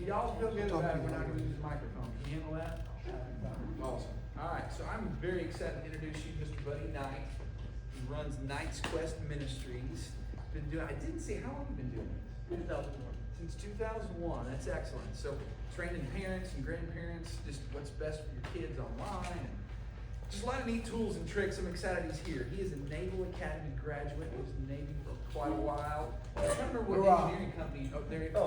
y'all feel good about it, we're not gonna use the microphone. Can you handle that? Awesome. All right, so I'm very excited to introduce you to Mr. Buddy Knight. He runs Knight's Quest Ministries. Been doing, I didn't say, how long have you been doing this? 2001. Since 2001, that's excellent. So training parents and grandparents, just what's best for your kids online, and just a lot of neat tools and tricks. I'm excited he's here. He is a Naval Academy graduate. He was in the Navy for quite a while. I don't remember what engineering company. Oh, there you go.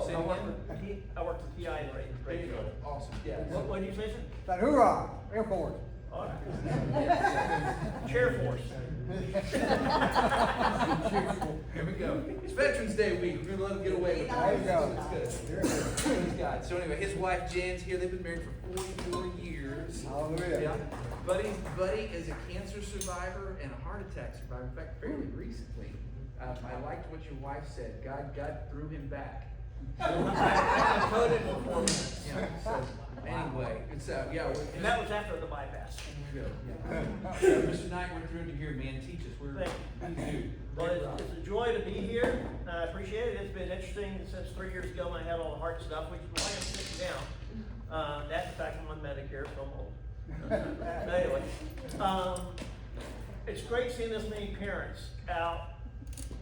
I worked with TI in There you go. Awesome. Yeah. What did you say, sir? But hoorah, Air Force. All right. Chair Force. Here we go. It's Veterans Day week. We're gonna let him get away with There you it. go. It's good. Praise God. So anyway, his wife Jen's here. They've been married for 44 years. Hallelujah. Yeah. Buddy is a cancer survivor and a heart attack survivor. In fact, fairly recently. I liked what your wife said. God threw him back. I coded for 4 minutes. Yeah. So anyway, it's yeah. And that was after the bypass. There we go. Yeah. Mr. Knight, we're thrilled to hear, man. Teach us. Thank you. Please do. Well, it's a joy to be here. I appreciate it. It's been interesting since 3 years ago when I had all the heart stuff, which is why I'm sitting down. That's the fact I'm on Medicare, so I'm old. Anyway, it's great seeing this many parents out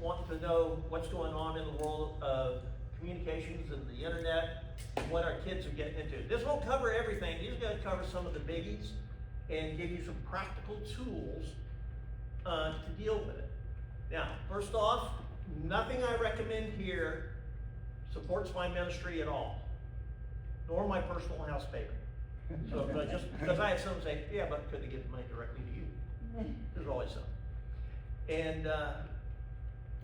wanting to know what's going on in the world of communications and the internet, and what our kids are getting into. This won't cover everything. These are going to cover some of the biggies and give you some practical tools to deal with it. Now, first off, nothing I recommend here supports my ministry at all, nor my personal house payment. So, but just because I had some say, yeah, but could they give the money directly to you? There's always some. And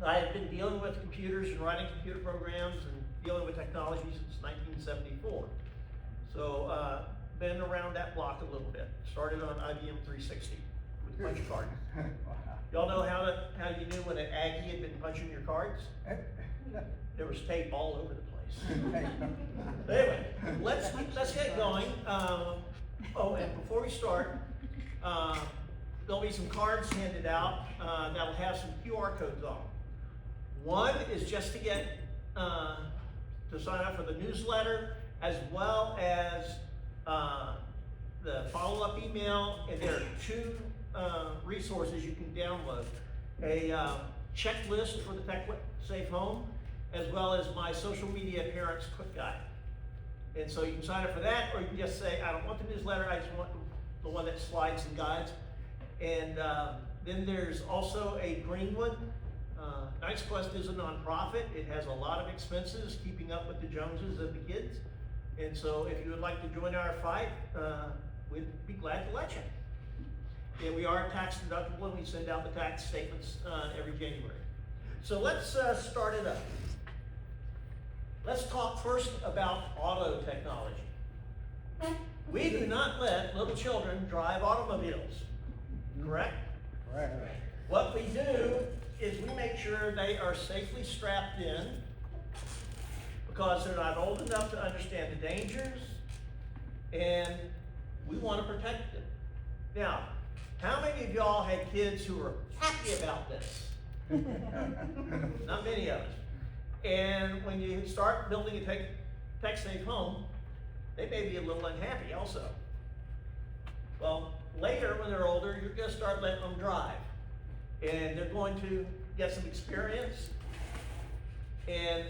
I have been dealing with computers and writing computer programs and dealing with technology since 1974. So, been around that block a little bit. Started on IBM 360 with punch cards. Y'all know how you knew when an Aggie had been punching your cards? There was tape all over the place. Anyway, let's get going. Oh, and before we start, there'll be some cards handed out that'll have some QR codes on them. One is just to get to sign up for the newsletter, as well as the follow-up email, and there are 2 resources you can download. A checklist for the Tech Safe Home, as well as my social media parents quick guide. And so you can sign up for that, or you can just say, I don't want the newsletter, I just want the one that slides and guides. And then there's also a green one. Knight's Quest is a nonprofit. It has a lot of expenses keeping up with the Joneses and the kids. And so if you would like to join our fight, we'd be glad to let you. And we are tax deductible, and we send out the tax statements every January. So let's start it up. Let's talk first about auto technology. We do not let little children drive automobiles, correct? Correct. What we do is we make sure they are safely strapped in, because they're not old enough to understand the dangers, and we want to protect them. Now, how many of y'all had kids who were happy about this? Not many of us. And when you start building a tech safe home, they may be a little unhappy also. Well, later when they're older, you're going to start letting them drive. And they're going to get some experience. And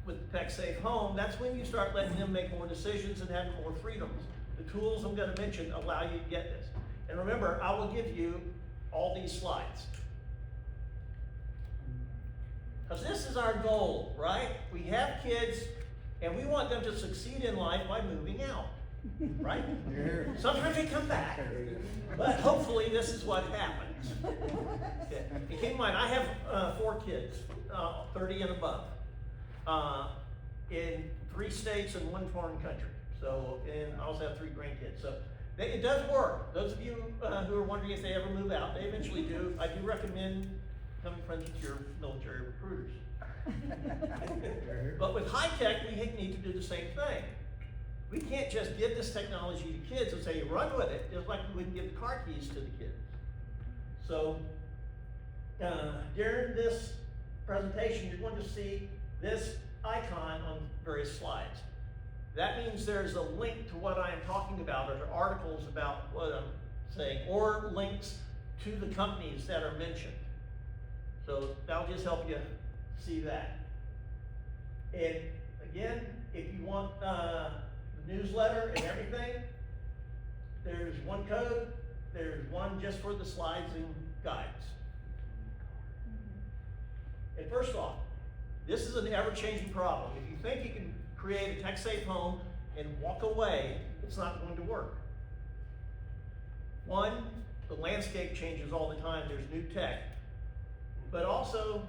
with the Tech Safe Home, that's when you start letting them make more decisions and having more freedoms. The tools I'm going to mention allow you to get this. And remember, I will give you all these slides. Because this is our goal, right? We have kids, and we want them to succeed in life by moving out, right? Sometimes they come back, but hopefully this is what happens. Okay. And keep in mind, I have 4 kids, 30 and above, in 3 states and 1 foreign country. So, and I also have 3 grandkids. So it does work. Those of you who are wondering if they ever move out, they eventually do. I do recommend becoming friends with your military recruiters. But with high tech, we need to do the same thing. We can't just give this technology to kids and say, run with it, just like we wouldn't give the car keys to the kids. So during this presentation, you're going to see this icon on various slides. that means there's a link to what I am talking about, or articles about what I'm saying, or links to the companies that are mentioned. So that'll just help you see that. And again, if you want the newsletter and everything, there's one code, there's one just for the slides and guides. And first off, this is an ever-changing problem. If you think you can create a tech-safe home and walk away, it's not going to work. One, the landscape changes all the time, there's new tech. But also,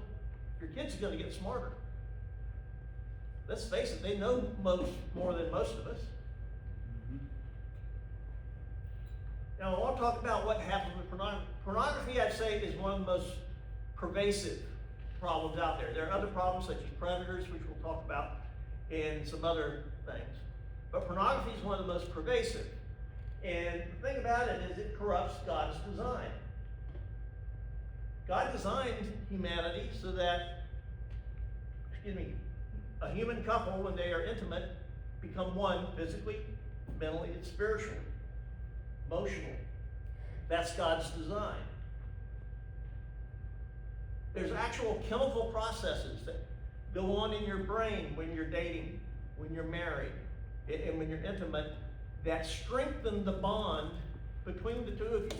your kids are going to get smarter. Let's face it, they know more than most of us. Now, I want to talk about what happens with pornography. Pornography, I'd say, is one of the most pervasive problems out there. There are other problems such as predators, which we'll talk about, and some other things. But pornography is one of the most pervasive. And the thing about it is it corrupts God's design. God designed humanity so that, a human couple, when they are intimate, become one physically, mentally, and spiritually, emotionally. That's God's design. There's actual chemical processes that go on in your brain when you're dating, when you're married, and when you're intimate, that strengthen the bond between the two of you.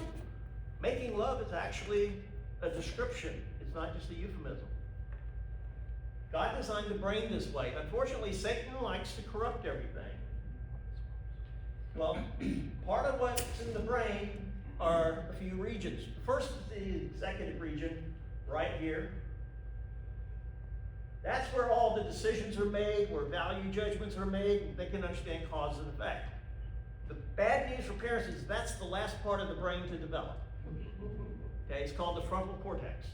Making love is actually a description. It's not just a euphemism. God designed the brain this way. Unfortunately, Satan likes to corrupt everything. Well, part of what's in the brain are a few regions. The first is the executive region, right here. That's where all the decisions are made, where value judgments are made, and they can understand cause and effect. The bad news for parents is that's the last part of the brain to develop. Okay, it's called the frontal cortex.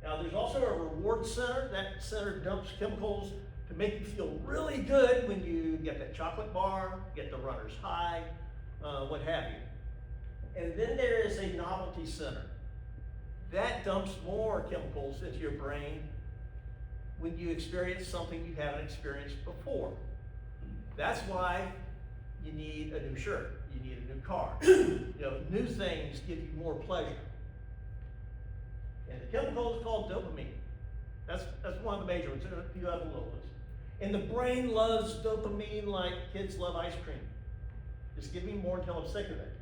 Now, there's also a reward center. That center dumps chemicals to make you feel really good when you get that chocolate bar, get the runner's high, what have you. And then there is a novelty center. That dumps more chemicals into your brain when you experience something you haven't experienced before. That's why you need a new shirt, you need a new car. New things give you more pleasure. And the chemical is called dopamine. That's one of the major ones, and a few other little ones. And the brain loves dopamine like kids love ice cream. Just give me more until I'm sick of it.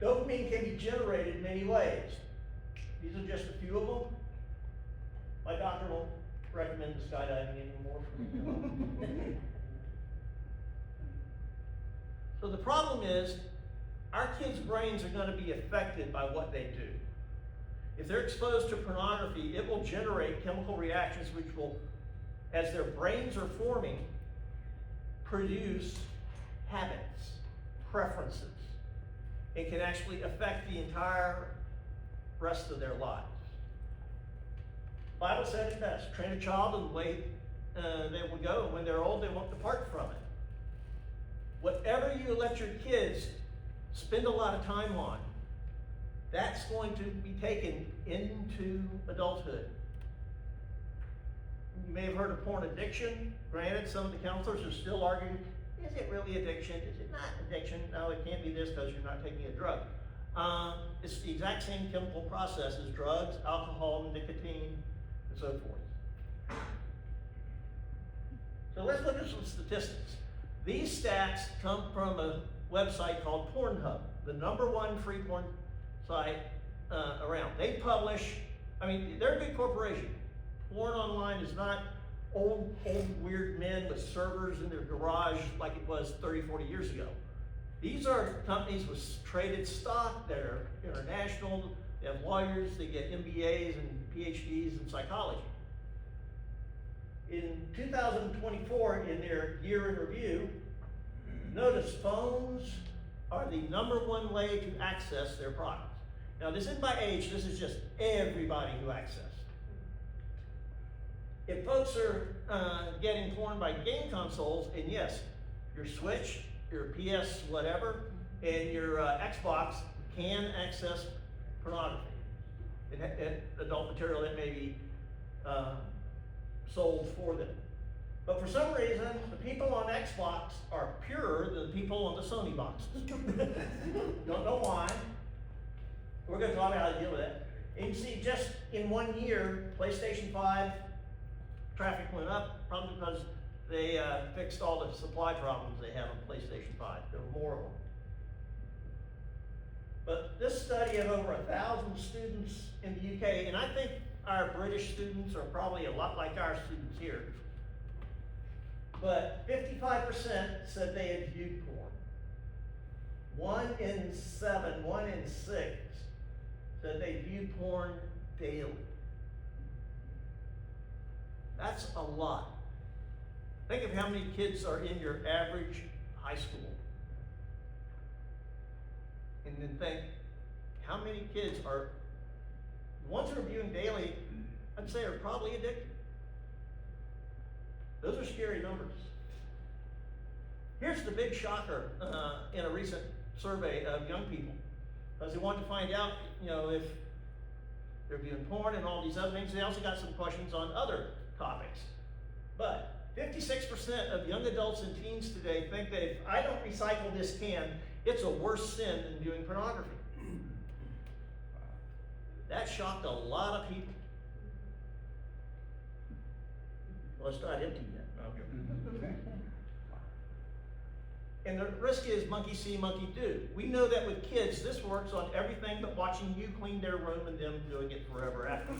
Dopamine can be generated in many ways. These are just a few of them. My doctor won't recommend the skydiving anymore for me. So the problem is, our kids' brains are going to be affected by what they do. If they're exposed to pornography, it will generate chemical reactions which will, as their brains are forming, produce habits, preferences. It can actually affect the entire rest of their lives. The Bible said it best: train a child in the way they will go, and when they're old, they won't depart from it. Whatever you let your kids spend a lot of time on, that's going to be taken into adulthood. You may have heard of porn addiction. Granted, some of the counselors are still arguing, is it really addiction? Is it not addiction? No, it can't be this because you're not taking a drug. It's the exact same chemical process as drugs, alcohol, nicotine, and so forth. So let's look at some statistics. These stats come from a website called Pornhub, the #1 free porn site around. They publish, they're a big corporation. Porn online is not old weird men with servers in their garage like it was 30, 40 years ago. These are companies with traded stock that are international. They have lawyers, they get MBAs and PhDs in psychology. In 2024, in their year in review, notice phones are the #1 way to access their products. Now, this isn't by age, this is just everybody who accesses. If folks are getting porn by game consoles, and yes, your Switch, your PS whatever, and your Xbox can access pornography and adult material that may be sold for them. But for some reason, the people on Xbox are purer than the people on the Sony boxes. Don't know why. We're gonna talk about how to deal with that. And you see, just in 1 year, PlayStation 5 traffic went up, probably because they fixed all the supply problems they had on PlayStation 5. There were more of them. But this study of over 1,000 students in the UK, and I think our British students are probably a lot like our students here, but 55% said they had viewed porn. 1 in 7, 1 in 6 said they viewed porn daily. That's a lot. Think of how many kids are in your average high school. And then think, how many kids are, the ones who are viewing daily, I'd say are probably addicted. Those are scary numbers. Here's the big shocker in a recent survey of young people, because they wanted to find out, if they're viewing porn and all these other things. They also got some questions on other topics. But 56% of young adults and teens today think that if I don't recycle this can, it's a worse sin than viewing pornography. That shocked a lot of people. Well, it's not empty yet. No, I'm joking. And the risk is monkey see, monkey do. We know that with kids, this works on everything but watching you clean their room and them doing it forever after.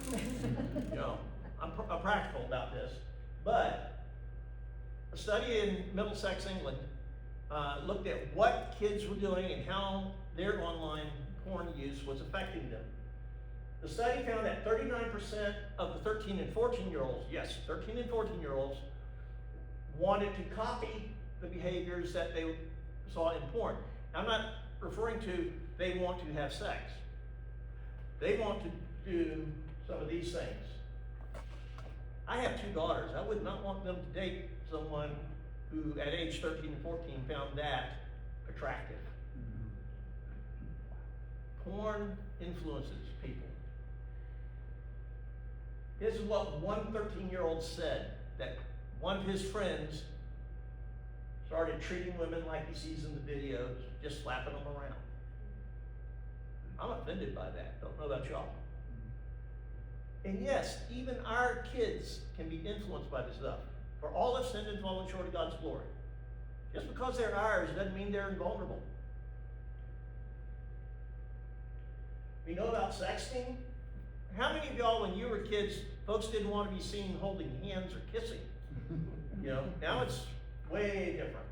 I'm practical about this. But a study in Middlesex, England, looked at what kids were doing and how their online porn use was affecting them. The study found that 39% of the 13 and 14-year-olds, yes, 13 and 14-year-olds, wanted to copy the behaviors that they saw in porn. I'm not referring to they want to have sex. They want to do some of these things. I have 2 daughters. I would not want them to date someone who at age 13 and 14 found that attractive. Porn influences people. This is what one 13-year-old said, that one of his friends started treating women like he sees in the videos, just slapping them around. I'm offended by that. Don't know about y'all. And yes, even our kids can be influenced by this stuff. For all have sinned and fallen short of God's glory. Just because they're ours doesn't mean they're invulnerable. We know about sexting. How many of y'all, when you were kids, folks didn't want to be seen holding hands or kissing? Now it's way different.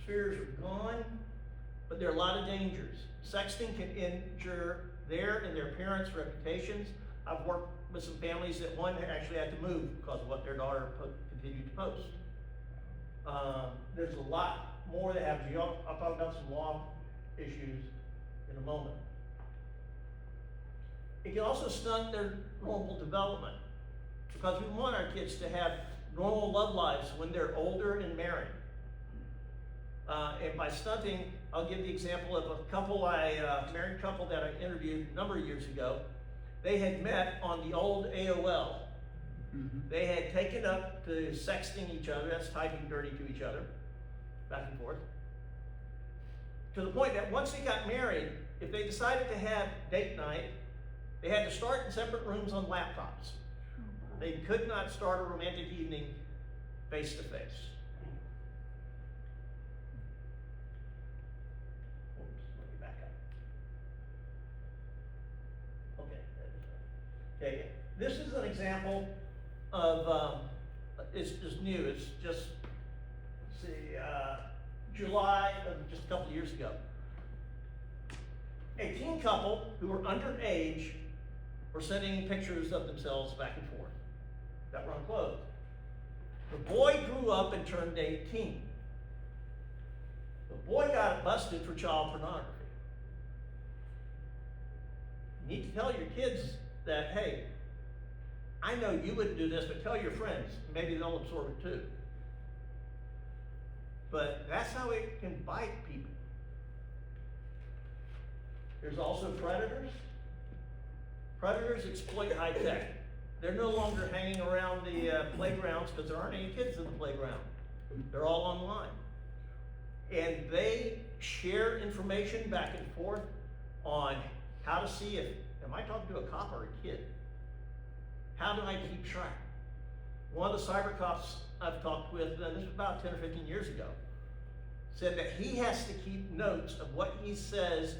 Fears are gone, but there are a lot of dangers. Sexting can injure their and their parents' reputations. I've worked with some families that one actually had to move because of what their daughter continued to post. There's a lot more that happens. I'll talk about some law issues in a moment. It can also stunt their normal development because we want our kids to have normal love lives when they're older and married. And by stunting, I'll give the example of a couple, married couple that I interviewed a number of years ago. They had met on the old AOL. They had taken up to sexting each other, that's typing dirty to each other, back and forth. To the point that once they got married, if they decided to have date night, they had to start in separate rooms on laptops. They could not start a romantic evening face to face. Oops, let me back up. Okay, this is an example of, it's just new, it's just, let's see, July of just a couple of years ago. A teen couple who were underage were sending pictures of themselves back and forth that were unclothed. The boy grew up and turned 18. The boy got busted for child pornography. You need to tell your kids that, hey, I know you wouldn't do this, but tell your friends. Maybe they'll absorb it too. But that's how it can bite people. There's also predators. Predators exploit high tech. they're no longer hanging around the playgrounds because there aren't any kids in the playground. They're all online. And they share information back and forth on how to see if, am I talking to a cop or a kid? How do I keep track? One of the cyber cops I've talked with, this was about 10 or 15 years ago, said that he has to keep notes of what he says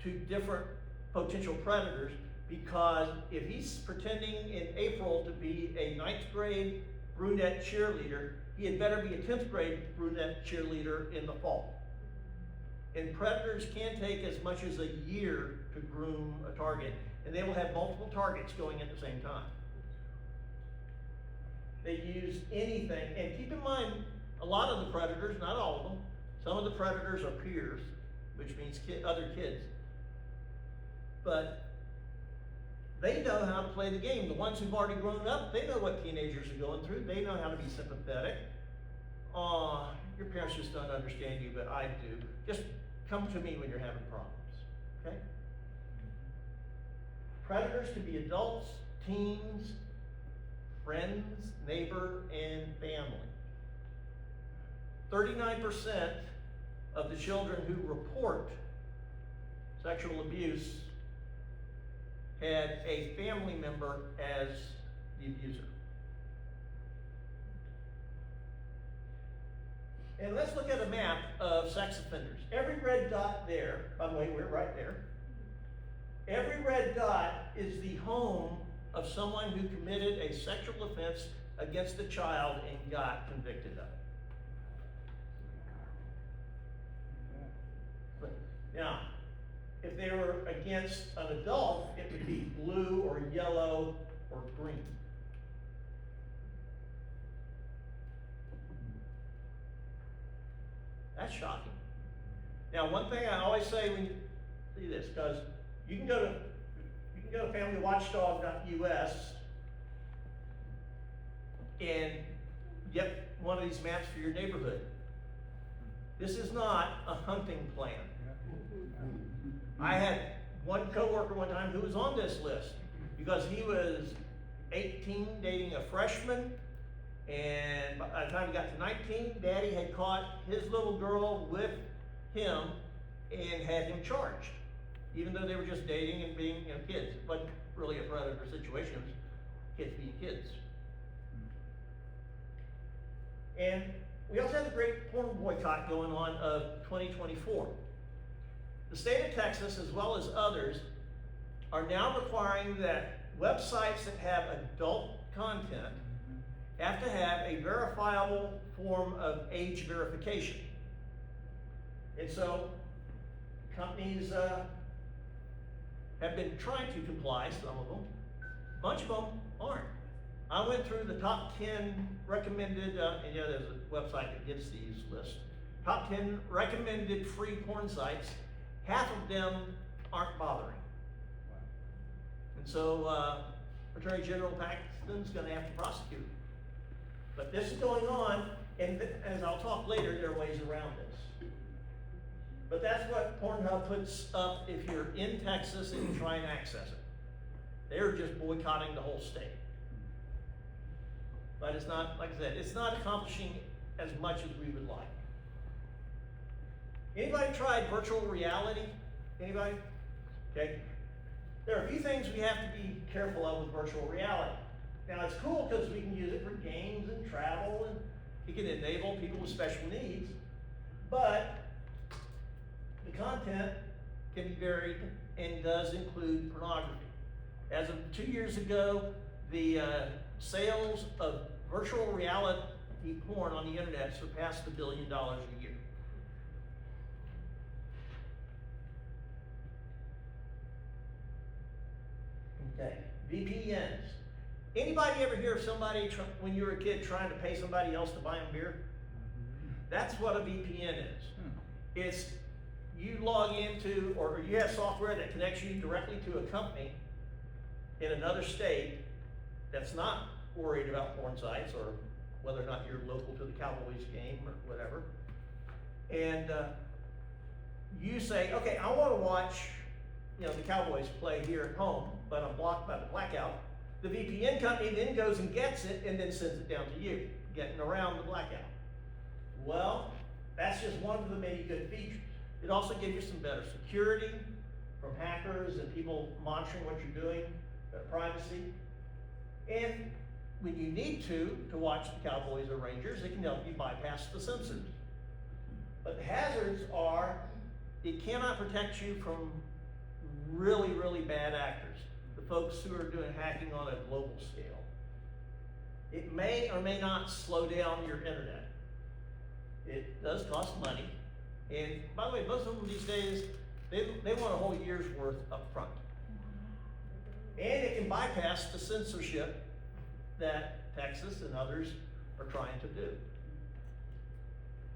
to different potential predators, because if he's pretending in April to be a 9th grade brunette cheerleader, he had better be a 10th grade brunette cheerleader in the fall. And predators can take as much as a year to groom a target, and they will have multiple targets going at the same time. They use anything, and keep in mind, a lot of the predators, not all of them, some of the predators are peers, which means other kids. But they know how to play the game. The ones who've already grown up, they know what teenagers are going through. They know how to be sympathetic. Your parents just don't understand you, but I do. Just come to me when you're having problems, okay? Predators can be adults, teens, friends, neighbor, and family. 39% of the children who report sexual abuse had a family member as the abuser. And let's look at a map of sex offenders. Every red dot there, by the way, we're right there. Every red dot is the home of someone who committed a sexual offense against a child and got convicted of it. Now, if they were against an adult, it would be blue or yellow or green. That's shocking. Now, one thing I always say when you see this, because you can go to familywatchdog.us and get one of these maps for your neighborhood. This is not a hunting plan. I had one coworker one time who was on this list because he was 18 dating a freshman, and by the time he got to 19, Daddy had caught his little girl with him and had him charged, even though they were just dating and being, kids. It wasn't really a predator situation, it was kids being kids. And we also had the great porn boycott going on of 2024. The state of Texas, as well as others, are now requiring that websites that have adult content have to have a verifiable form of age verification. And so companies have been trying to comply, some of them. A bunch of them aren't. I went through the top 10 recommended, and there's a website that gives these lists. Top 10 recommended free porn sites. Half of them aren't bothering. And so Attorney General Paxton's going to have to prosecute. But this is going on, and as I'll talk later, there are ways around this. But that's what Pornhub puts up if you're in Texas and you try and access it. They're just boycotting the whole state. But it's not, like I said, it's not accomplishing as much as we would like. Anybody tried virtual reality? Anybody? Okay. There are a few things we have to be careful of with virtual reality. Now, it's cool because we can use it for games and travel, and it can enable people with special needs, but the content can be varied and does include pornography. As of 2 years ago, the sales of virtual reality porn on the internet surpassed $1 billion a year. Okay, VPNs. Anybody ever hear of somebody, when you were a kid, trying to pay somebody else to buy them beer? That's what a VPN is. It's, you log into, or you have software that connects you directly to a company in another state that's not worried about porn sites or whether or not you're local to the Cowboys game or whatever. And you say, okay, I want to watch the Cowboys play here at home, but I'm blocked by the blackout. The VPN company then goes and gets it and then sends it down to you, getting around the blackout. Well, that's just one of the many good features. It also gives you some better security from hackers and people monitoring what you're doing, privacy. And when you need to watch the Cowboys or Rangers, it can help you bypass the censors. But the hazards are, it cannot protect you from really, really bad actors, the folks who are doing hacking on a global scale. It may or may not slow down your internet. It does cost money. And by the way, most of them these days, they want a whole year's worth up front. And it can bypass the censorship that Texas and others are trying to do.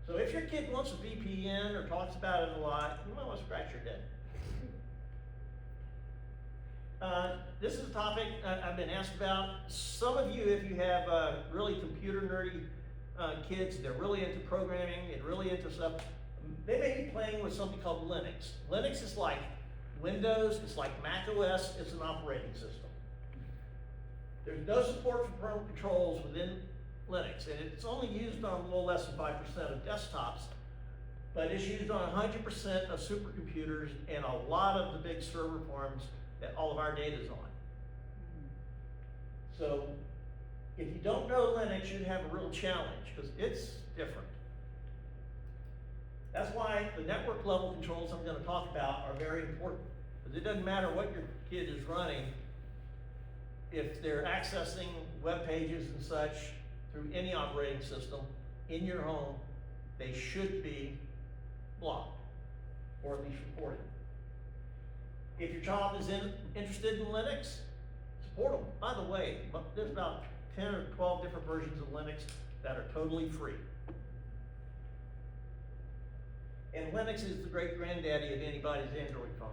So if your kid wants a VPN or talks about it a lot, you might want to scratch your head. This is a topic I've been asked about. Some of you, if you have really computer nerdy kids, they're really into programming and really into stuff, they may be playing with something called Linux. Linux is like Windows, it's like Mac OS, it's an operating system. There's no support for parental controls within Linux, and it's only used on a little less than 5% of desktops, but it's used on 100% of supercomputers and a lot of the big server farms that all of our data is on. So if you don't know Linux, you have a real challenge because it's different. That's why the network level controls I'm going to talk about are very important. Because it doesn't matter what your kid is running, if they're accessing web pages and such through any operating system in your home, they should be blocked or at least reported. If your child is interested in Linux, support them. By the way, there's about 10 or 12 different versions of Linux that are totally free. And Linux is the great granddaddy of anybody's Android phone.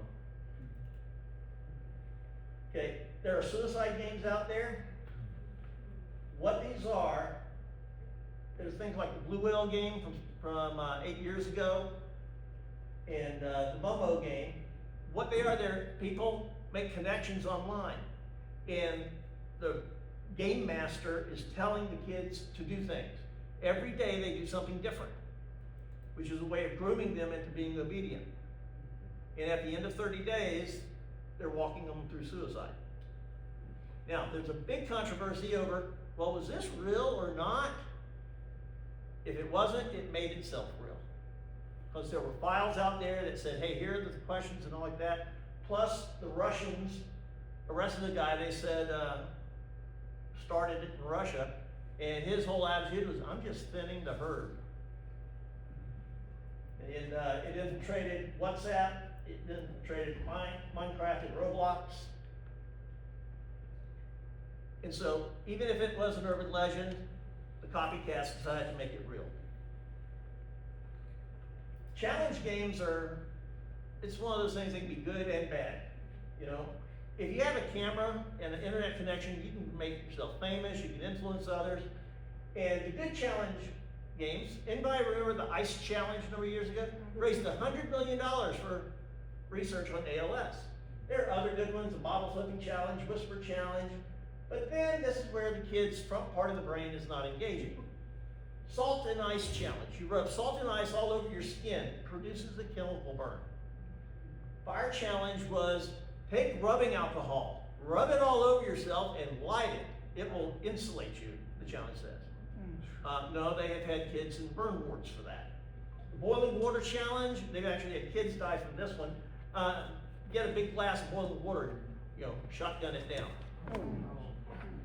Okay, there are suicide games out there. What these are, there's things like the Blue Whale game from 8 years ago, and the Momo game. What they are, they're people make connections online, and the game master is telling the kids to do things. Every day they do something different, which is a way of grooming them into being obedient. And at the end of 30 days, they're walking them through suicide. Now, there's a big controversy over, well, was this real or not? If it wasn't, it made itself real. Because there were files out there that said, hey, here are the questions and all like that. Plus, the Russians arrested a guy they said started it in Russia, and his whole attitude was, I'm just thinning the herd. And it infiltrated WhatsApp, it infiltrated Minecraft and Roblox. And so, even if it was an urban legend, the copycats decided to make it real. Challenge games are, it's one of those things that can be good and bad, you know? If you have a camera and an internet connection, you can make yourself famous, you can influence others. And the good challenge games, anybody remember the ICE challenge a number of years ago? Raised $100 million for research on ALS. There are other good ones, the bottle flipping challenge, whisper challenge. But then this is where the kid's front part of the brain is not engaging. Salt and ice challenge. You rub salt and ice all over your skin. It produces the chemical burn. Fire challenge was take rubbing alcohol, rub it all over yourself and light it. It will insulate you, the challenge says. No, they have had kids in burn wards for that. The boiling water challenge, they've actually had kids die from this one. Get a big glass of boiling water and, shotgun it down.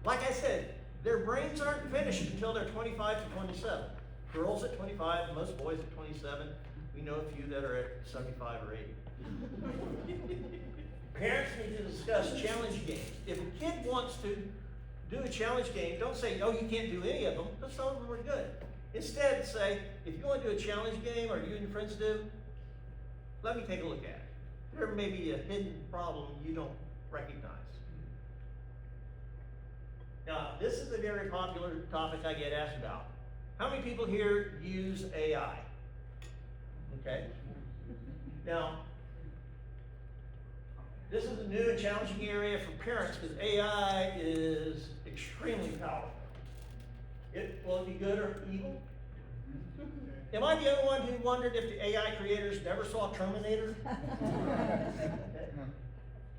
Like I said, their brains aren't finished until they're 25 to 27. Girls at 25, most boys at 27. We know a few that are at 75 or 80. Parents need to discuss challenge games. If a kid wants to do a challenge game, don't say, oh, you can't do any of them, because some of them are good. Instead, say, if you want to do a challenge game, or you and your friends do, let me take a look at it. There may be a hidden problem you don't recognize. Now, this is a very popular topic I get asked about. How many people here use AI? Okay. Now, This is a new and challenging area for parents because AI is extremely powerful. Will it be good or evil? Am I the only one who wondered if the AI creators never saw Terminator?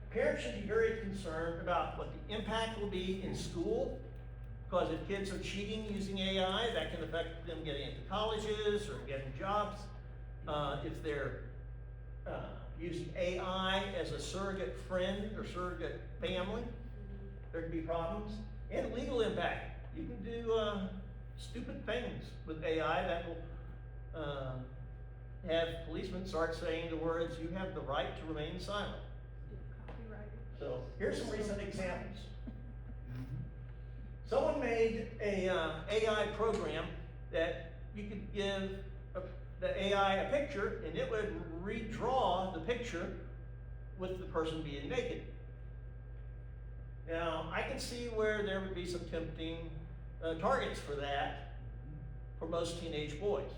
Parents should be very concerned about what the impact will be in school, because if kids are cheating using AI, that can affect them getting into colleges or getting jobs. If they're using AI as a surrogate friend or surrogate family, there can be problems. And legal impact. You can do stupid things with AI that will have policemen start saying the words, "You have the right to remain silent." So here's some recent examples. Someone made a AI program that you could give the AI a picture and it would redraw the picture with the person being naked. Now, I can see where there would be some tempting targets for that for most teenage boys.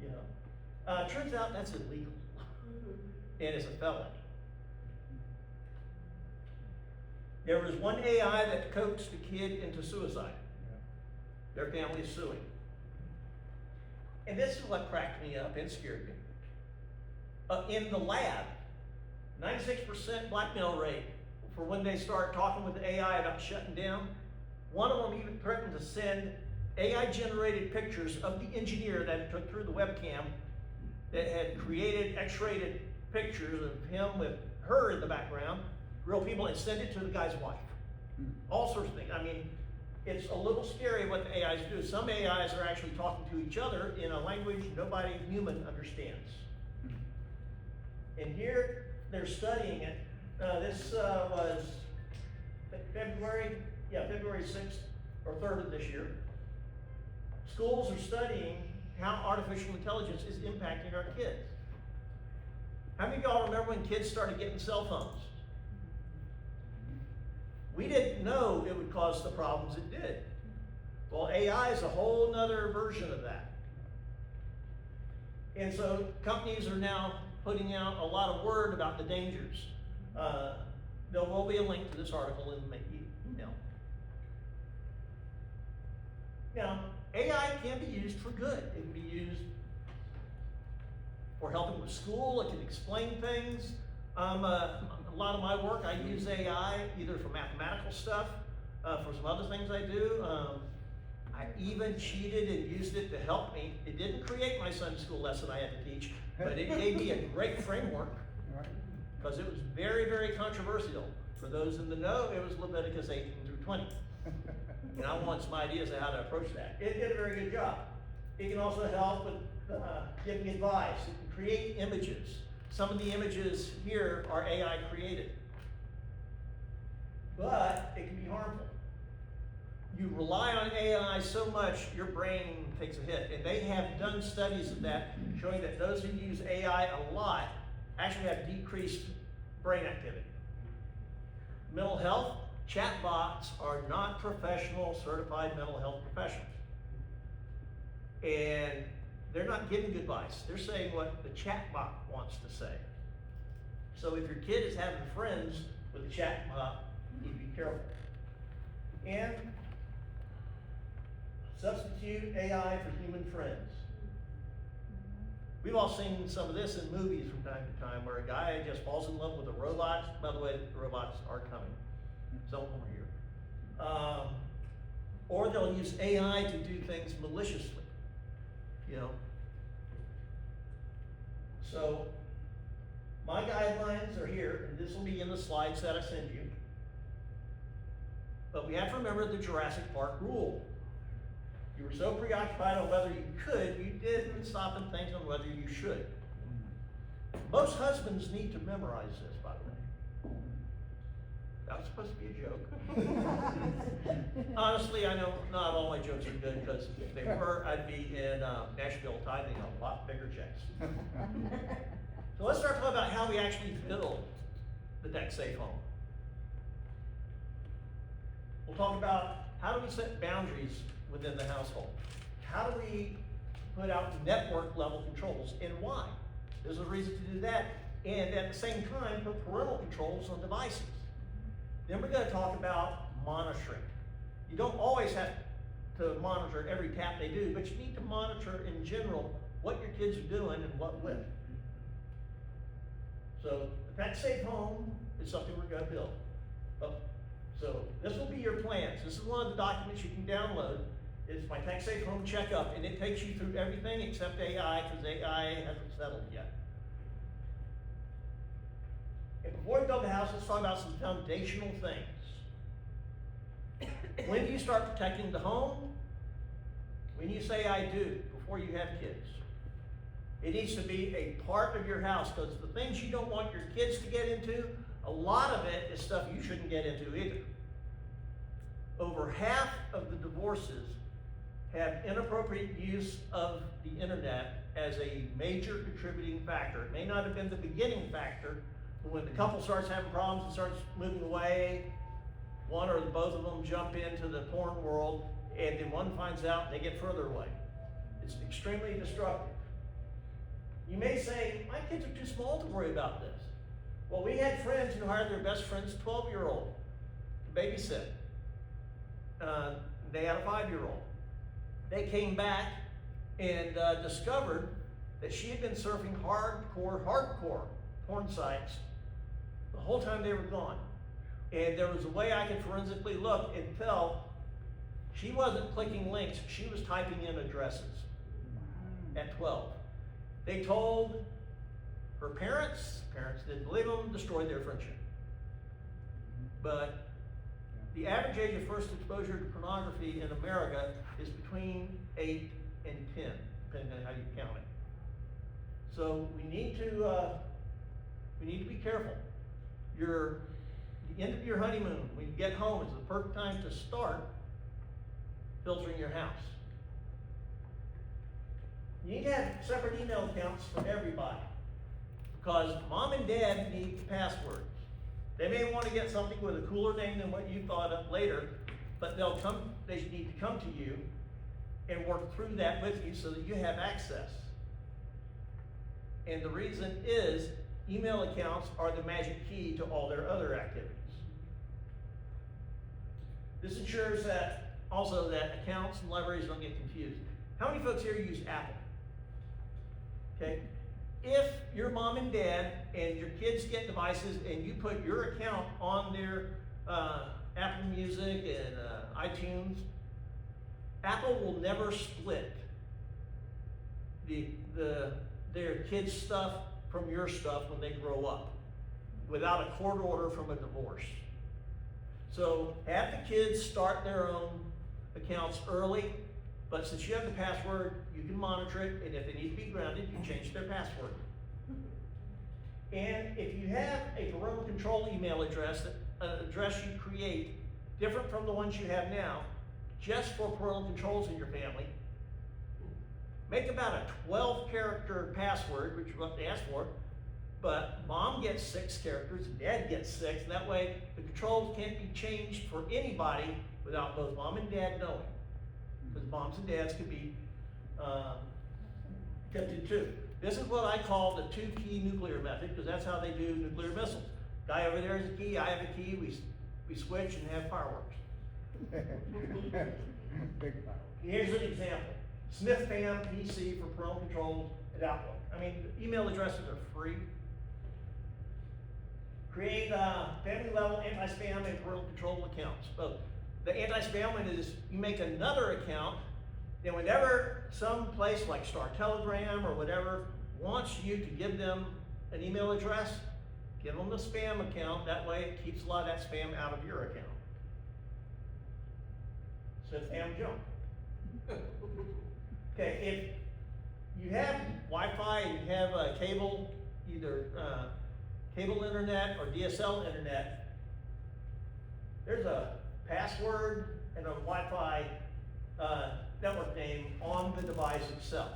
You know, turns out that's illegal and it's a felony. There was one AI that coaxed the kid into suicide. Their family is suing. And this is what cracked me up and scared me. In the lab, 96% blackmail rate for when they start talking with the AI about shutting down. One of them even threatened to send AI-generated pictures of the engineer that took through the webcam that had created X-rated pictures of him with her in the background, real people, and send it to the guy's wife. All sorts of things. I mean, it's a little scary what the AIs do. Some AIs are actually talking to each other in a language nobody human understands. And here they're studying it. This was February 6th or 3rd of this year. Schools are studying how artificial intelligence is impacting our kids. How many of y'all remember when kids started getting cell phones? We didn't know it would cause the problems it did. Well, AI is a whole nother version of that. And so companies are now putting out a lot of word about the dangers. There will be a link to this article in the email. Now, AI can be used for good. It can be used for helping with school. It can explain things. A lot of my work, I use AI either for mathematical stuff, for some other things I do. I even cheated and used it to help me. It didn't create my Sunday school lesson I had to teach, but it gave me a great framework because it was very, very controversial. For those in the know, it was Leviticus 18 through 20. And I want some ideas of how to approach that. It did a very good job. It can also help with giving advice. It can create images. Some of the images here are AI created. But it can be harmful. You rely on AI so much, your brain takes a hit. And they have done studies of that, showing that those who use AI a lot actually have decreased brain activity. Mental health, chatbots are not professional, certified mental health professionals. And they're not giving good advice. They're saying what the chatbot wants to say. So if your kid is having friends with a chatbot, you need to be careful. And substitute AI for human friends. We've all seen some of this in movies from time to time where a guy just falls in love with a robot. By the way, the robots are coming. Some of them are here. Or they'll use AI to do things maliciously. You know. So my guidelines are here, and this will be in the slides that I send you. But we have to remember the Jurassic Park rule. You were so preoccupied on whether you could, you didn't stop and think on whether you should. Most husbands need to memorize this, by the way. That was supposed to be a joke. Honestly, I know not all my jokes are good, because if they were, I'd be in Nashville tithing a lot bigger checks. So let's start talking about how we actually build the tech-safe home. We'll talk about how do we set boundaries within the household. How do we put out network level controls and why? There's a reason to do that. and at the same time, put parental controls on devices. Then we're gonna talk about monitoring. You don't always have to monitor every tap they do, but you need to monitor in general what your kids are doing and what with. So the Tech Safe Home is something we're gonna build. So this will be your plans. This is one of the documents you can download. It's my Tech Safe Home Checkup, and it takes you through everything except AI, because AI hasn't settled yet. And before we build the house, let's talk about some foundational things. When do you start protecting the home? When you say I do, before you have kids. It needs to be a part of your house, because the things you don't want your kids to get into, a lot of it is stuff you shouldn't get into either. Over half of the divorces have inappropriate use of the internet as a major contributing factor. It may not have been the beginning factor, but when the couple starts having problems and starts moving away, one or both of them jump into the porn world, and then one finds out they get further away. It's extremely destructive. You may say, my kids are too small to worry about this. Well, we had friends who hired their best friend's 12-year-old to babysit. They had a 5-year-old. They came back and discovered that she had been surfing hardcore porn sites the whole time they were gone. And there was a way I could forensically look and tell she wasn't clicking links, she was typing in addresses at 12. They told her parents didn't believe them, destroyed their friendship. But the average age of first exposure to pornography in America is between 8 and 10, depending on how you count it. So we need to be careful. The end of your honeymoon, when you get home, is the perfect time to start filtering your house. You need to have separate email accounts for everybody, because mom and dad need passwords. They may want to get something with a cooler name than what you thought of later, but they need to come to you and work through that with you so that you have access. And the reason is, email accounts are the magic key to all their other activities. This ensures that also that accounts and libraries don't get confused. How many folks here use Apple? Okay. If your mom and dad and your kids get devices and you put your account on their Apple Music and iTunes, Apple will never split their kids' stuff from your stuff when they grow up without a court order from a divorce. So have the kids start their own accounts early, but since you have the password, you can monitor it, and if they need to be grounded, you change their password. And if you have a parental control email address, an address you create different from the ones you have now, just for parental controls in your family, make about a 12-character password, which is what they ask for, but mom gets 6 characters, and dad gets 6, and that way the controls can't be changed for anybody without both mom and dad knowing. Because moms and dads could be tempted too. This is what I call the 2-key nuclear method, because that's how they do nuclear missiles. Guy over there has a key, I have a key, we switch and have fireworks. Big power. Here's an example. Smith Fam PC for parental controls at Outlook. I mean, email addresses are free. Create family level anti-spam and parental control accounts. So the anti-spam one is you make another account, and whenever some place like Star Telegram or whatever wants you to give them an email address, give them the spam account. That way it keeps a lot of that spam out of your account. So Fam jump. Okay, if you have Wi-Fi and you have cable, either cable internet or DSL internet, there's a password and a Wi-Fi network name on the device itself.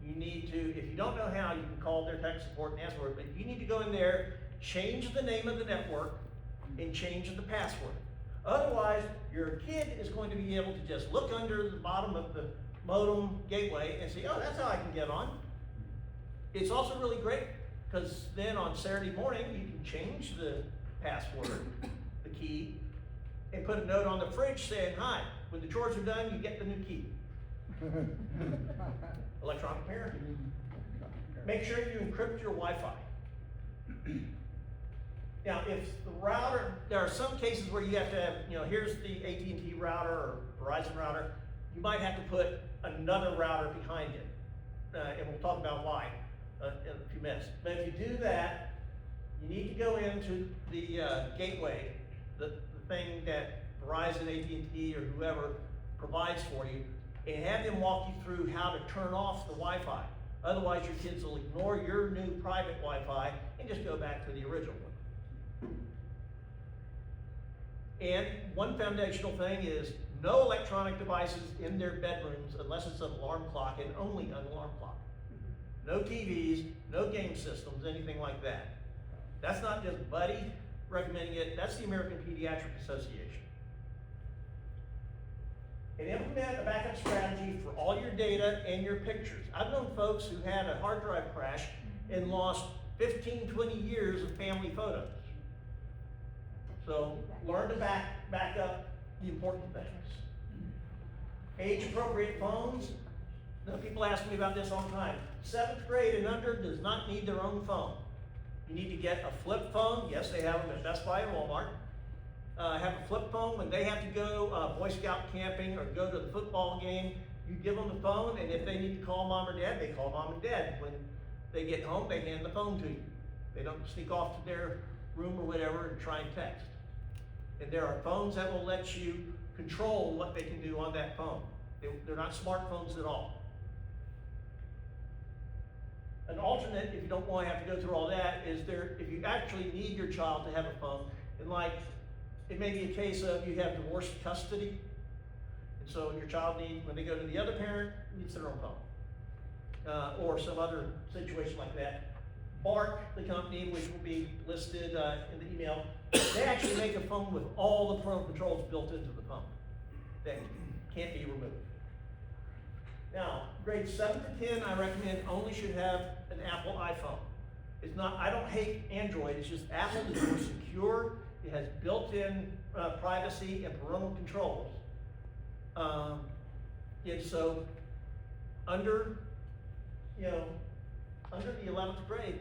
You need to, if you don't know how, you can call their tech support and ask for it, but you need to go in there, change the name of the network, and change the password. Otherwise, your kid is going to be able to just look under the bottom of the modem gateway and say, oh, that's how I can get on. It's also really great Because then on Saturday morning, you can change the password, the key, and put a note on the fridge saying, hi, when the chores are done, you get the new key. Electronic parenting. Make sure you encrypt your Wi-Fi. Now, if the router, there are some cases where you have to have, here's the AT&T router or Verizon router. You might have to put another router behind it. And we'll talk about why in a few minutes. But if you do that, you need to go into the gateway, the thing that Verizon, AT&T, or whoever provides for you, and have them walk you through how to turn off the Wi-Fi. Otherwise, your kids will ignore your new private Wi-Fi and just go back to the original one. And one foundational thing is no electronic devices in their bedrooms unless it's an alarm clock, and only an alarm clock. No TVs, no game systems, anything like that. That's not just Buddy recommending it, that's the American Pediatric Association. And implement a backup strategy for all your data and your pictures. I've known folks who had a hard drive crash and lost 15, 20 years of family photos. So learn to back up the important things. Age-appropriate phones. Now, people ask me about this all the time. 7th grade and under does not need their own phone. You need to get a flip phone. Yes, they have them at Best Buy and Walmart. Have a flip phone when they have to go Boy Scout camping or go to the football game. You give them the phone, and if they need to call mom or dad, they call mom and dad. When they get home, they hand the phone to you. They don't sneak off to their room or whatever and try and text. And there are phones that will let you control what they can do on that phone. They're not smartphones at all. An alternate, if you don't want to have to go through all that, is if you actually need your child to have a phone, and it may be a case of you have divorced custody, and so your child when they go to the other parent, needs their own phone. Or some other situation like that. Bark, the company, which will be listed in the email, they actually make a phone with all the parental controls built into the phone that can't be removed. Now, grades 7 to 10, I recommend only should have an Apple iPhone. I don't hate Android, it's just Apple is more secure. It has built-in privacy and parental controls. And so, under the 11th grade,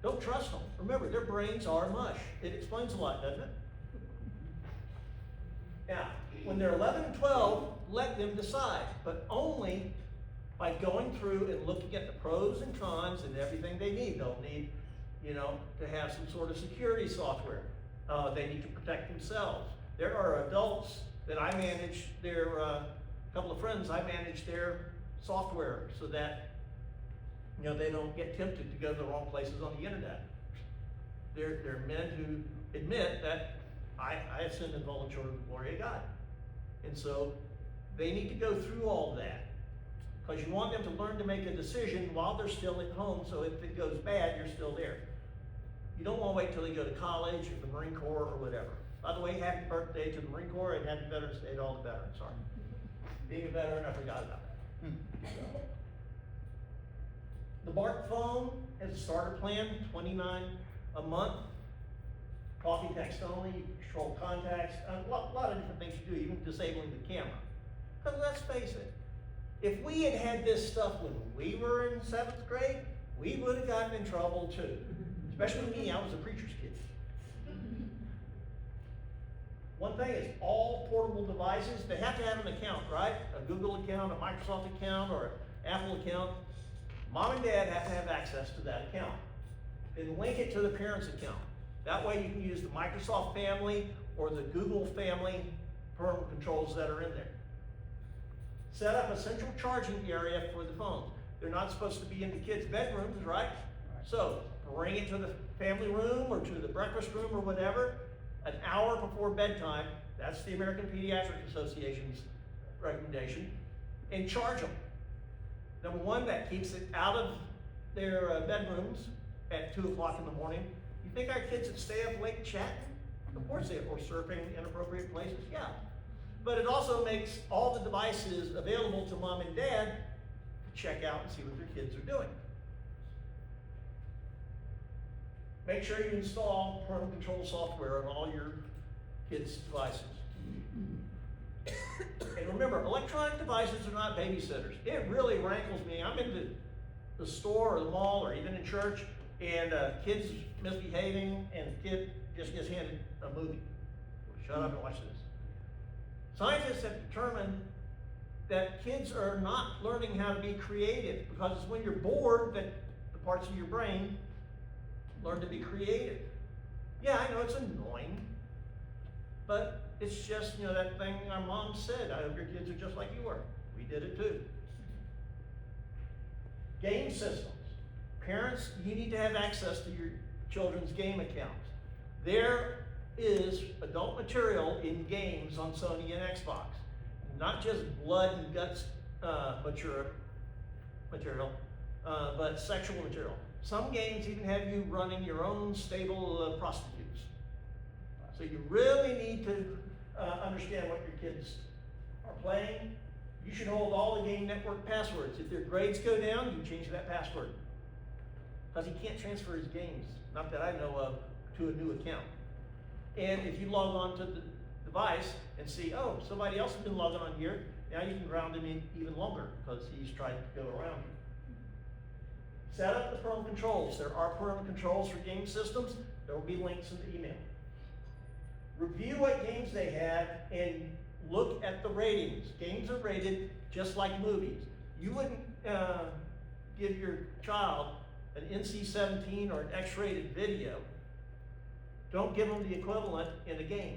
don't trust them. Remember, their brains are mush. It explains a lot, doesn't it? Now, when they're 11 and 12, let them decide, but only by going through and looking at the pros and cons and everything they need. They'll need, to have some sort of security software. They need to protect themselves. There are adults that I manage a couple of friends, I manage their software so that, they don't get tempted to go to the wrong places on the internet. They're men who admit that I have sinned and fallen short of the glory of God. And so they need to go through all that, because you want them to learn to make a decision while they're still at home, so if it goes bad, you're still there. You don't want to wait till they go to college or the Marine Corps or whatever. By the way, happy birthday to the Marine Corps and happy Veterans Day to all the veterans. Sorry. Being a veteran, I forgot about that. The BART phone has a starter plan, $29 a month. Talking text only, you can control contacts, a lot of different things you do, even disabling the camera. Because let's face it, if we had had this stuff when we were in 7th grade, we would have gotten in trouble too. Especially me, I was a preacher's kid. One thing is all portable devices, they have to have an account, right? A Google account, a Microsoft account, or an Apple account. Mom and dad have to have access to that account. Then link it to the parent's account. That way you can use the Microsoft family or the Google family parental controls that are in there. Set up a central charging area for the phones. They're not supposed to be in the kids' bedrooms, right? So bring it to the family room or to the breakfast room or whatever, an hour before bedtime. That's the American Pediatric Association's recommendation, and charge them. Number one, that keeps it out of their bedrooms at 2 o'clock in the morning. You think our kids would stay up late chatting? Of course they are, or surfing in inappropriate places, yeah. But it also makes all the devices available to mom and dad to check out and see what their kids are doing. make sure you install parental control software on all your kids' devices. And remember, electronic devices are not babysitters. It really rankles me. I'm in the store or the mall or even in church, and kids misbehaving, and the kid just gets handed a movie. Shut up and watch this. Scientists have determined that kids are not learning how to be creative, because it's when you're bored that the parts of your brain learn to be creative. Yeah, I know it's annoying, but it's just, that thing our mom said, I hope your kids are just like you were. We did it too. Game systems. Parents, you need to have access to your children's game accounts. There is adult material in games on Sony and Xbox. Not just blood and guts material, but sexual material. Some games even have you running your own stable of prostitutes. So you really need to understand what your kids are playing. You should hold all the game network passwords. If their grades go down, you change that password. Because he can't transfer his games, not that I know of, to a new account. And if you log on to the device and see, oh, somebody else has been logging on here, now you can ground him in even longer because he's trying to go around you. Set up the parental controls. There are parental controls for game systems. There will be links in the email. Review what games they have and look at the ratings. Games are rated just like movies. You wouldn't give your child an NC-17 or an X-rated video. Don't give them the equivalent in a game.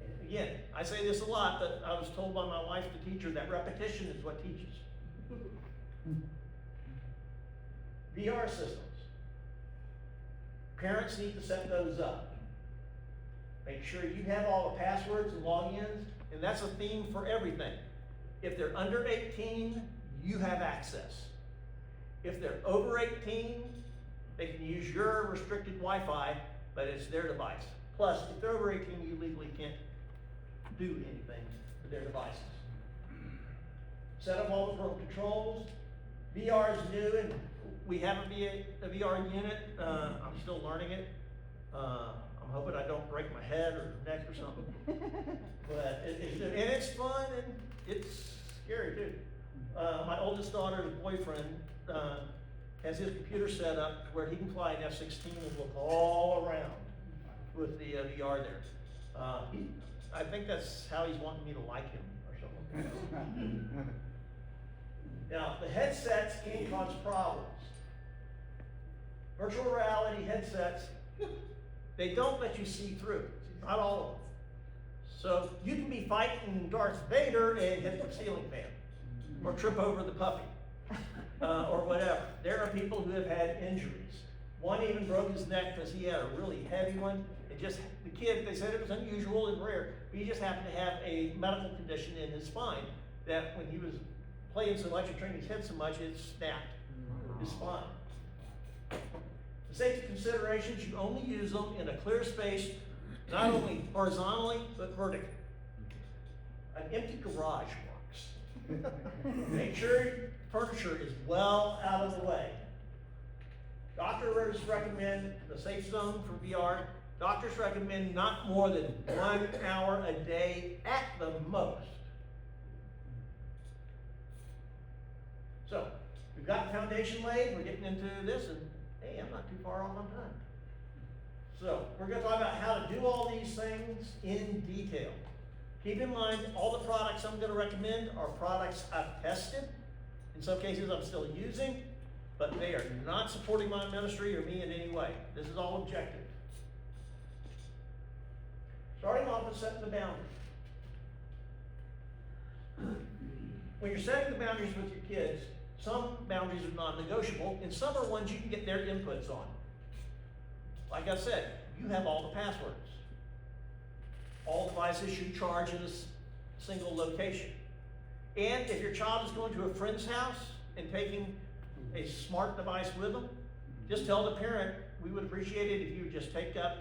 And again, I say this a lot, but I was told by my wife, the teacher, that repetition is what teaches. VR systems. Parents need to set those up. Make sure you have all the passwords and logins, and that's a theme for everything. If they're under 18, you have access. If they're over 18, they can use your restricted Wi-Fi, but it's their device. Plus, if they're over 18, you legally can't do anything with their devices. Set up all the parental controls. VR is new, and we have a VR unit. I'm still learning it. I'm hoping I don't break my head or neck or something. But it's fun, and it's scary too. My oldest daughter's boyfriend has his computer set up where he can fly an F-16 and look all around with the VR there. I think that's how he's wanting me to like him or something. Now, the headsets can cause problems. Virtual reality headsets, they don't let you see through. Not all of them. So you can be fighting Darth Vader and hit the ceiling fan, or trip over the puppy, or whatever. There are people who have had injuries. One even broke his neck because he had a really heavy one. The kid, they said it was unusual and rare, but he just happened to have a medical condition in his spine that when he was playing so much and turning his head so much, it snapped his spine. The safety considerations, you only use them in a clear space, not only horizontally, but vertically. An empty garage works. Make sure furniture is well out of the way. Doctors recommend the safe zone for VR. Doctors recommend not more than 1 hour a day at the most. So, we've got the foundation laid, we're getting into this, and hey, I'm not too far off on time. So, we're going to talk about how to do all these things in detail. Keep in mind, all the products I'm going to recommend are products I've tested. In some cases, I'm still using, but they are not supporting my ministry or me in any way. This is all objective. Starting off with setting the boundaries. When you're setting the boundaries with your kids, some boundaries are non-negotiable, and some are ones you can get their inputs on. Like I said, you have all the passwords. All devices should charge in a single location. And if your child is going to a friend's house and taking a smart device with them, just tell the parent, we would appreciate it if you would just take up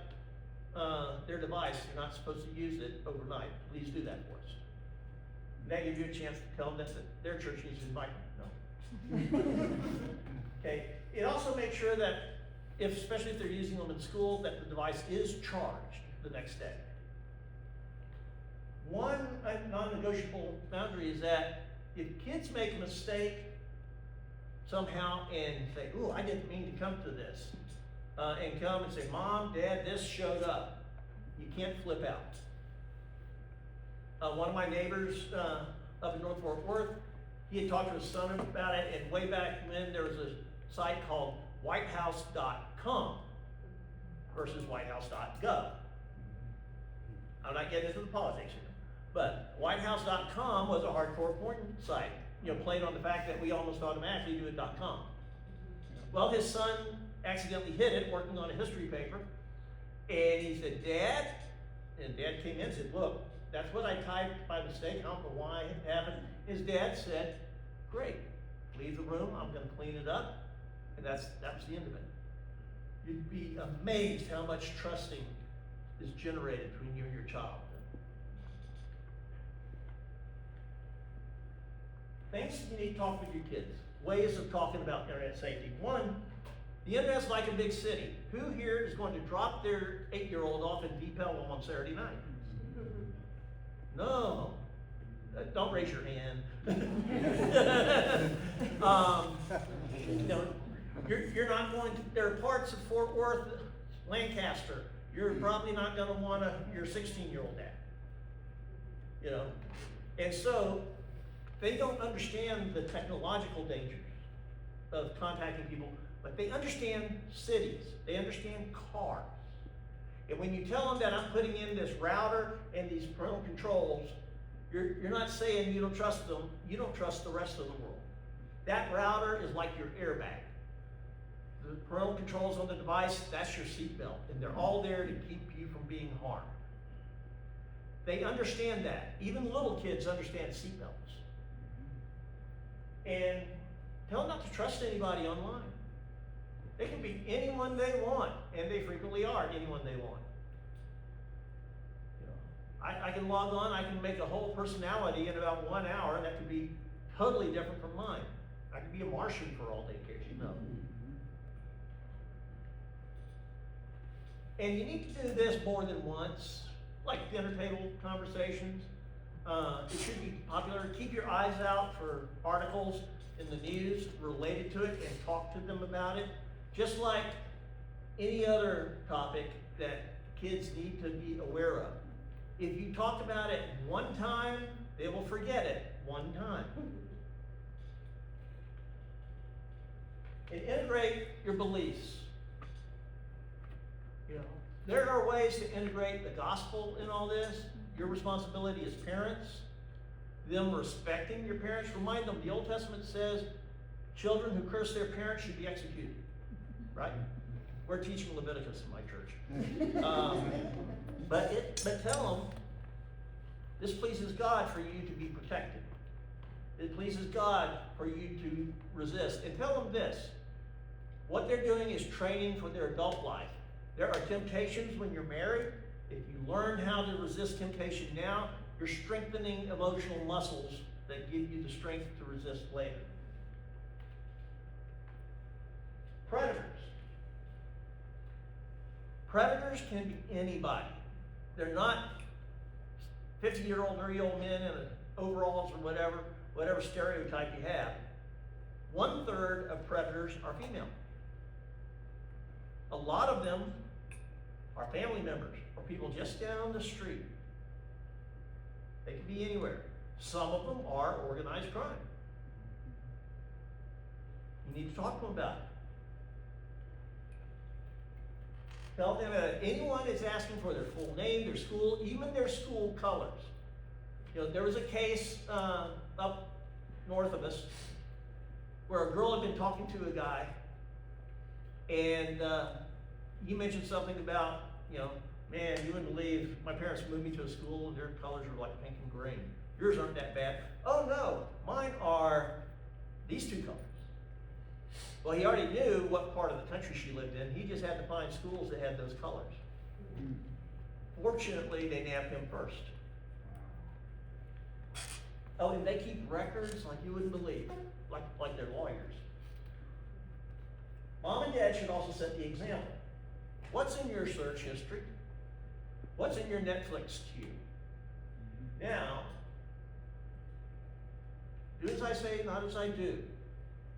their device. You're not supposed to use it overnight. Please do that for us. That gives you a chance to tell them that their church needs to invite them. No. Okay. It also makes sure that especially if they're using them in school, that the device is charged the next day. One non-negotiable boundary is that if kids make a mistake somehow and say, ooh, I didn't mean to come to this, and come and say, Mom, Dad, this showed up, you can't flip out. One of my neighbors up in North Fort Worth, he had talked to his son about it, and way back when there was a site called whitehouse.com versus whitehouse.gov. I'm not getting into the politics here, but whitehouse.com was a hardcore porn site, playing on the fact that we almost automatically do it .com. Well, his son accidentally hit it working on a history paper, and he said, Dad, and Dad came in and said, look, that's what I typed by mistake, I don't know why it happened. His dad said, great, leave the room, I'm gonna clean it up, and that was the end of it. You'd be amazed how much trusting is generated between you and your child. Things you need to talk with your kids. Ways of talking about internet safety. One, the internet's like a big city. Who here is going to drop their 8-year-old off in Deep Ellum on Saturday night? No. Don't raise your hand. You're not going to, there are parts of Fort Worth, Lancaster, you're probably not going to want your 16-year-old at. And so, they don't understand the technological dangers of contacting people, but they understand cities, they understand cars. And when you tell them that I'm putting in this router and these parental controls, you're not saying you don't trust them, you don't trust the rest of the world. That router is like your airbag. The parental controls on the device, that's your seatbelt, and they're all there to keep you from being harmed. They understand that. Even little kids understand seatbelts. And tell them not to trust anybody online. They can be anyone they want, and they frequently are anyone they want. I can log on, I can make a whole personality in about 1 hour that could be totally different from mine. I could be a Martian for all they care, And you need to do this more than once, like dinner table conversations. It should be popular. Keep your eyes out for articles in the news related to it and talk to them about it. Just like any other topic that kids need to be aware of. If you talk about it one time, they will forget it one time. And integrate your beliefs. There are ways to integrate the gospel in all this. Your responsibility as parents, them respecting your parents. Remind them, the Old Testament says children who curse their parents should be executed, right? We're teaching Leviticus in my church. But tell them, this pleases God for you to be protected. It pleases God for you to resist. And tell them this, what they're doing is training for their adult life. There are temptations when you're married. If you learn how to resist temptation now, you're strengthening emotional muscles that give you the strength to resist later. Predators. Predators can be anybody. They're not 50-year-old, 30-year-old men in overalls or whatever stereotype you have. 1/3 of predators are female. A lot of them are family members or people just down the street. They can be anywhere. Some of them are organized crime. You need to talk to them about it. Tell them that anyone is asking for their full name, their school, even their school colors. There was a case up north of us where a girl had been talking to a guy, and he mentioned something about, man, you wouldn't believe, my parents moved me to a school and their colors are like pink and green. Yours aren't that bad. Oh no, mine are these two colors. Well, he already knew what part of the country she lived in. He just had to find schools that had those colors. Fortunately, they nabbed him first. Oh, and they keep records like you wouldn't believe, like they're lawyers. Mom and dad should also set the example. What's in your search history? What's in your Netflix queue? Now, do as I say, not as I do.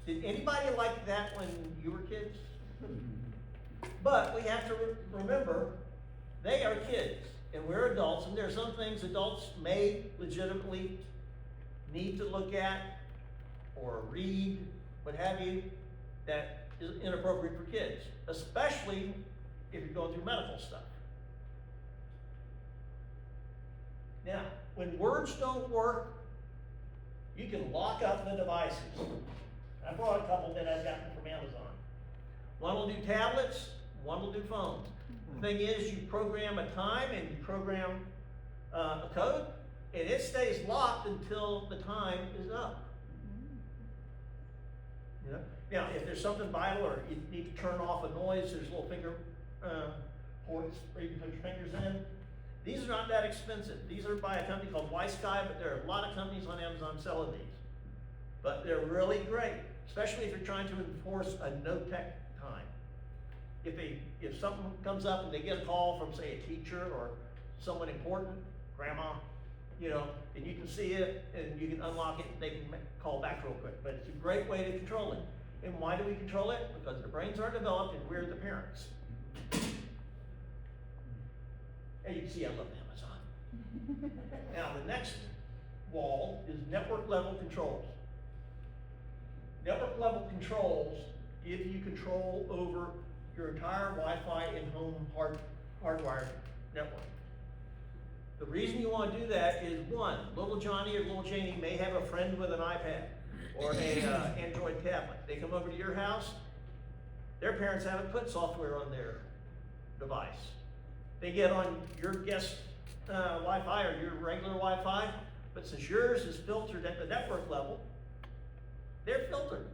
Did anybody like that when you were kids? But we have to remember, they are kids, and we're adults, and there are some things adults may legitimately need to look at, or read, what have you, that is inappropriate for kids, especially if you're going through medical stuff. Now, when words don't work, you can lock up the devices. I brought a couple that I've gotten from Amazon. One will do tablets, one will do phones. The thing is, you program a time and you program a code, and it stays locked until the time is up. You know? Now, if there's something vital or you need to turn off a noise, there's little finger ports where you can put your fingers in. These are not that expensive. These are by a company called Wi-Sky, but there are a lot of companies on Amazon selling these. But they're really great, especially if you're trying to enforce a no-tech time. If something comes up and they get a call from, say, a teacher or someone important, grandma, you know, and you can see it and you can unlock it and they can call back real quick. But it's a great way to control it. And why do we control it? Because their brains aren't developed and we're the parents. And you can see I love Amazon. Now the next wall is network level controls. Network level controls give you control over your entire Wi-Fi and home hardwired network. The reason you want to do that is, one, little Johnny or little Janie may have a friend with an iPad or a Android tablet. They come over to your house, their parents haven't put software on their device. They get on your guest Wi-Fi or your regular Wi-Fi, but since yours is filtered at the network level, they're filtered.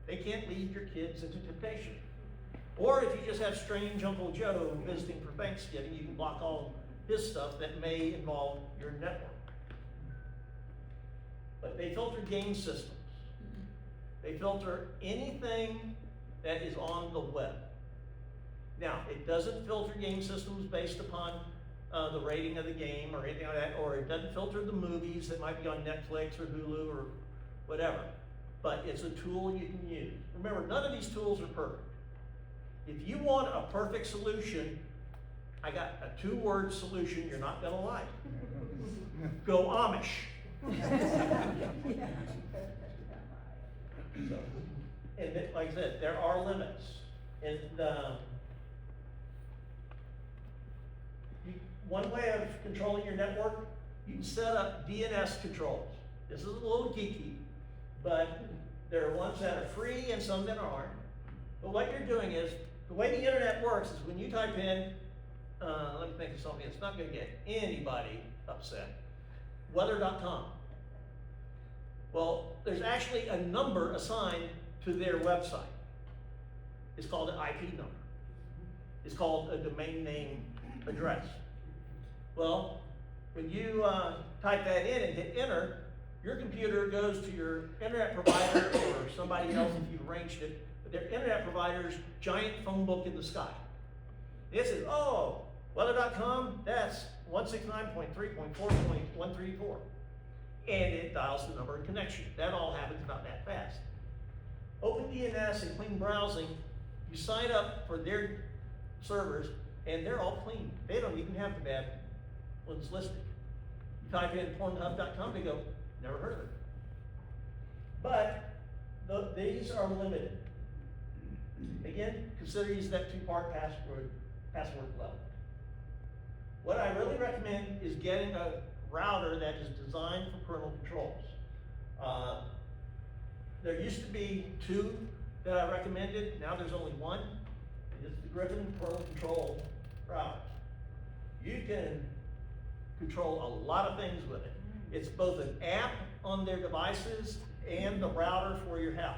They can't lead your kids into temptation. Or if you just have strange Uncle Joe visiting for Thanksgiving, you can block all his stuff that may involve your network. But they filter game systems. They filter anything that is on the web. Now, it doesn't filter game systems based upon the rating of the game or anything like that, or it doesn't filter the movies that might be on Netflix or Hulu or whatever. But it's a tool you can use. Remember, none of these tools are perfect. If you want a perfect solution, I got a 2-word solution you're not gonna like. Go Amish. So, and like I said, there are limits. And one way of controlling your network, you can set up DNS controls. This is a little geeky, but there are ones that are free and some that aren't. But what you're doing is, the way the internet works is when you type in, let me think of something that's not gonna get anybody upset. Weather.com. Well, there's actually a number assigned to their website. It's called an IP number. It's called a domain name address. Well, when you type that in and hit enter, your computer goes to your internet provider or somebody else if you've arranged it, but their internet provider's giant phone book in the sky. It says, oh, weather.com, that's 169.3.4.134. And it dials the number of connection. That all happens about that fast. OpenDNS and clean browsing, you sign up for their servers and they're all clean. They don't even have the bad ones listed. You type in pornhub.com, they go, never heard of it. But these are limited. Again, consider using that 2-part password level. What I really recommend is getting a router that is designed for parental controls. There used to be 2 that I recommended, now there's only 1. It's the Griffin parental control router. You can control a lot of things with it. It's both an app on their devices and the router for your house.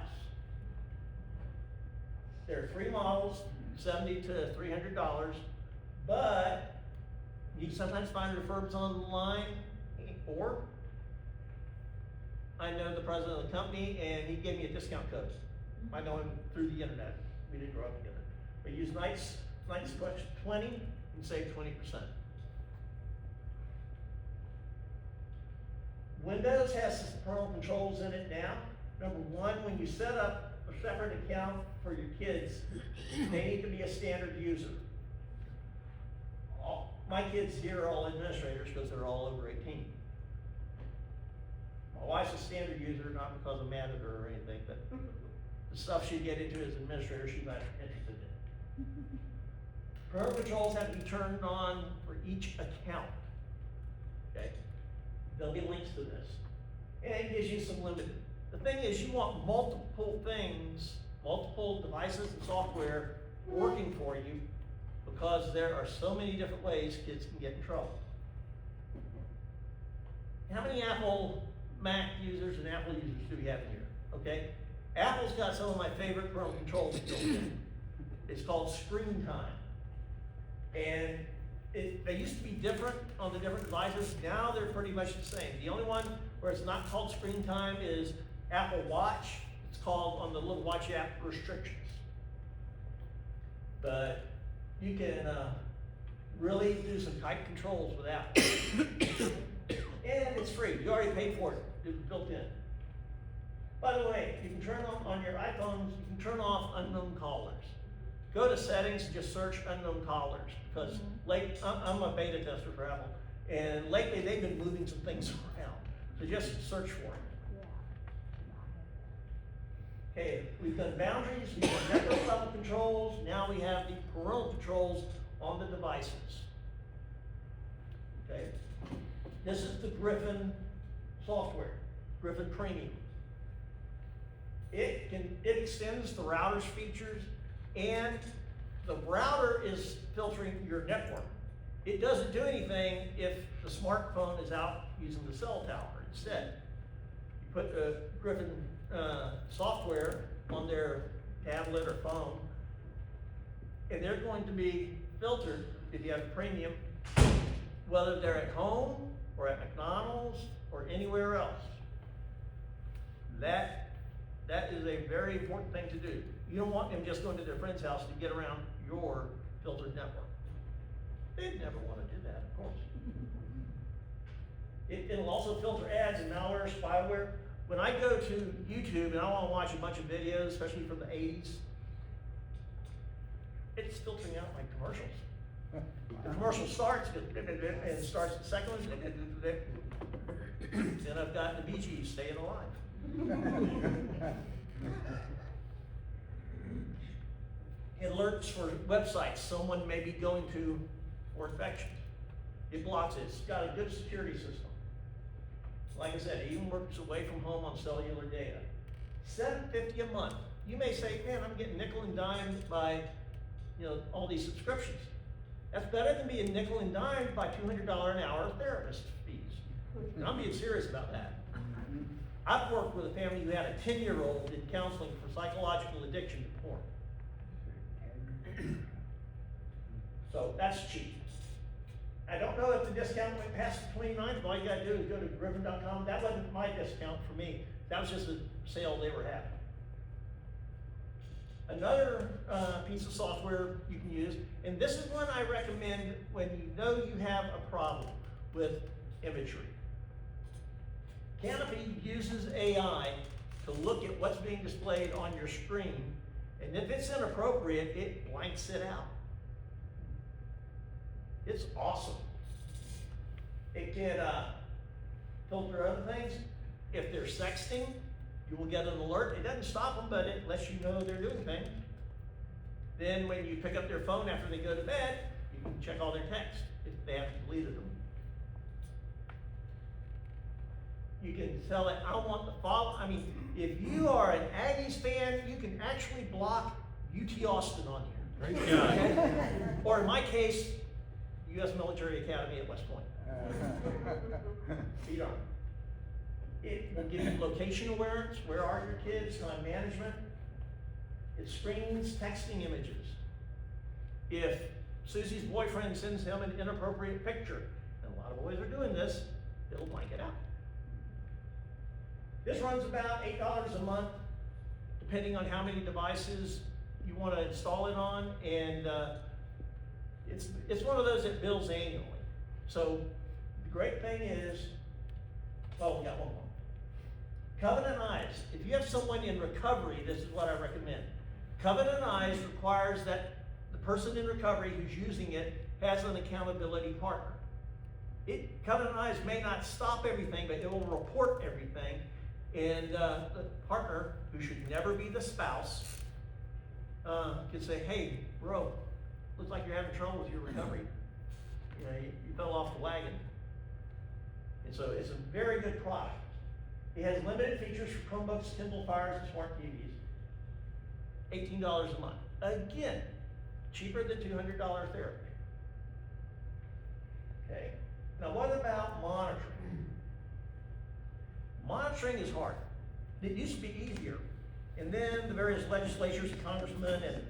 There are 3 models, $70 to $300, but you can sometimes find refurbs online, or I know the president of the company and he gave me a discount code. I know him through the internet. we didn't grow up together. But use Knight's Quest 20 and save 20%. Windows has parental controls in it now. Number one, when you set up a separate account for your kids, they need to be a standard user. My kids here are all administrators because they're all over 18. My wife's a standard user, not because I'm mad at her or anything, but the stuff she'd get into as an administrator, she's not interested in. Parental controls have to be turned on for each account. Okay? There'll be links to this. And it gives you some limited. The thing is, you want multiple things, multiple devices and software working for you, because there are so many different ways kids can get in trouble. How many Apple Mac users and Apple users do we have in here? Okay? Apple's got some of my favorite parental controls built in. It's called Screen Time. And they used to be different on the different devices. Now they're pretty much the same. The only one where it's not called Screen Time is Apple Watch. It's called on the little watch app Restrictions. But you can really do some tight controls with Apple. And it's free. You already paid for it. It's built in. By the way, you can turn on your iPhones, you can turn off unknown callers. Go to settings and just search unknown callers, because I'm a beta tester for Apple, and lately they've been moving some things around. So just search for it. Okay, we've done boundaries, we've done network level controls, now we have the parental controls on the devices. Okay, this is the Griffin software, Griffin Premium. It extends the router's features, and the router is filtering your network. It doesn't do anything if the smartphone is out using the cell tower. Instead, you put the Griffin software on their tablet or phone, and they're going to be filtered if you have a premium, whether they're at home or at McDonald's or anywhere else. That is a very important thing to do. You don't want them just going to their friend's house to get around your filtered network. They'd never want to do that, of course. It'll also filter ads and malware, spyware. When I go to YouTube and I want to watch a bunch of videos, especially from the 80s, it's filtering out my commercials. The commercial starts, and it starts the second one, then I've got the Bee Gees staying alive. Alerts for websites someone may be going to for infection. It blocks it. It's got a good security system. Like I said, it even works away from home on cellular data. $7.50 a month. You may say, man, I'm getting nickel and dime by all these subscriptions. That's better than being nickel and dime by $200 an hour therapist fees. And I'm being serious about that. I've worked with a family who had a 10-year-old in counseling for psychological addiction to porn. So that's cheap. I don't know if the discount went past the 29th, but all you gotta do is go to griffin.com. That wasn't my discount for me. That was just a sale they were having. Another piece of software you can use, and this is one I recommend when you know you have a problem with imagery. Canopy uses AI to look at what's being displayed on your screen, and if it's inappropriate, it blanks it out. It's awesome. It can filter other things. If they're sexting, you will get an alert. It doesn't stop them, but it lets you know they're doing things. Then when you pick up their phone after they go to bed, you can check all their texts if they haven't deleted them. You can tell it, I want the follow. I mean, if you are an Aggies fan, you can actually block UT Austin on here. Great job. Okay? Or in my case, U.S. Military Academy at West Point. Feed on. It will give you location awareness. Where are your kids? Time management. It screens texting images. If Susie's boyfriend sends him an inappropriate picture, and a lot of boys are doing this, it'll blank it out. This runs about $8 a month, depending on how many devices you want to install it on, and it's one of those that bills annually. So the great thing is, oh, we got one more. Covenant Eyes. If you have someone in recovery, this is what I recommend. Covenant Eyes requires that the person in recovery who's using it has an accountability partner. Covenant Eyes may not stop everything, but it will report everything. And the partner, who should never be the spouse, can say, hey, bro, looks like you're having trouble with your recovery. You know, you fell off the wagon. And so it's a very good product. It has limited features for Chromebooks, Kindle Fires, and smart TVs. $18 a month. Again, cheaper than $200 therapy. Okay. Now what about monitoring? Monitoring is hard. It used to be easier. And then the various legislatures, congressmen, and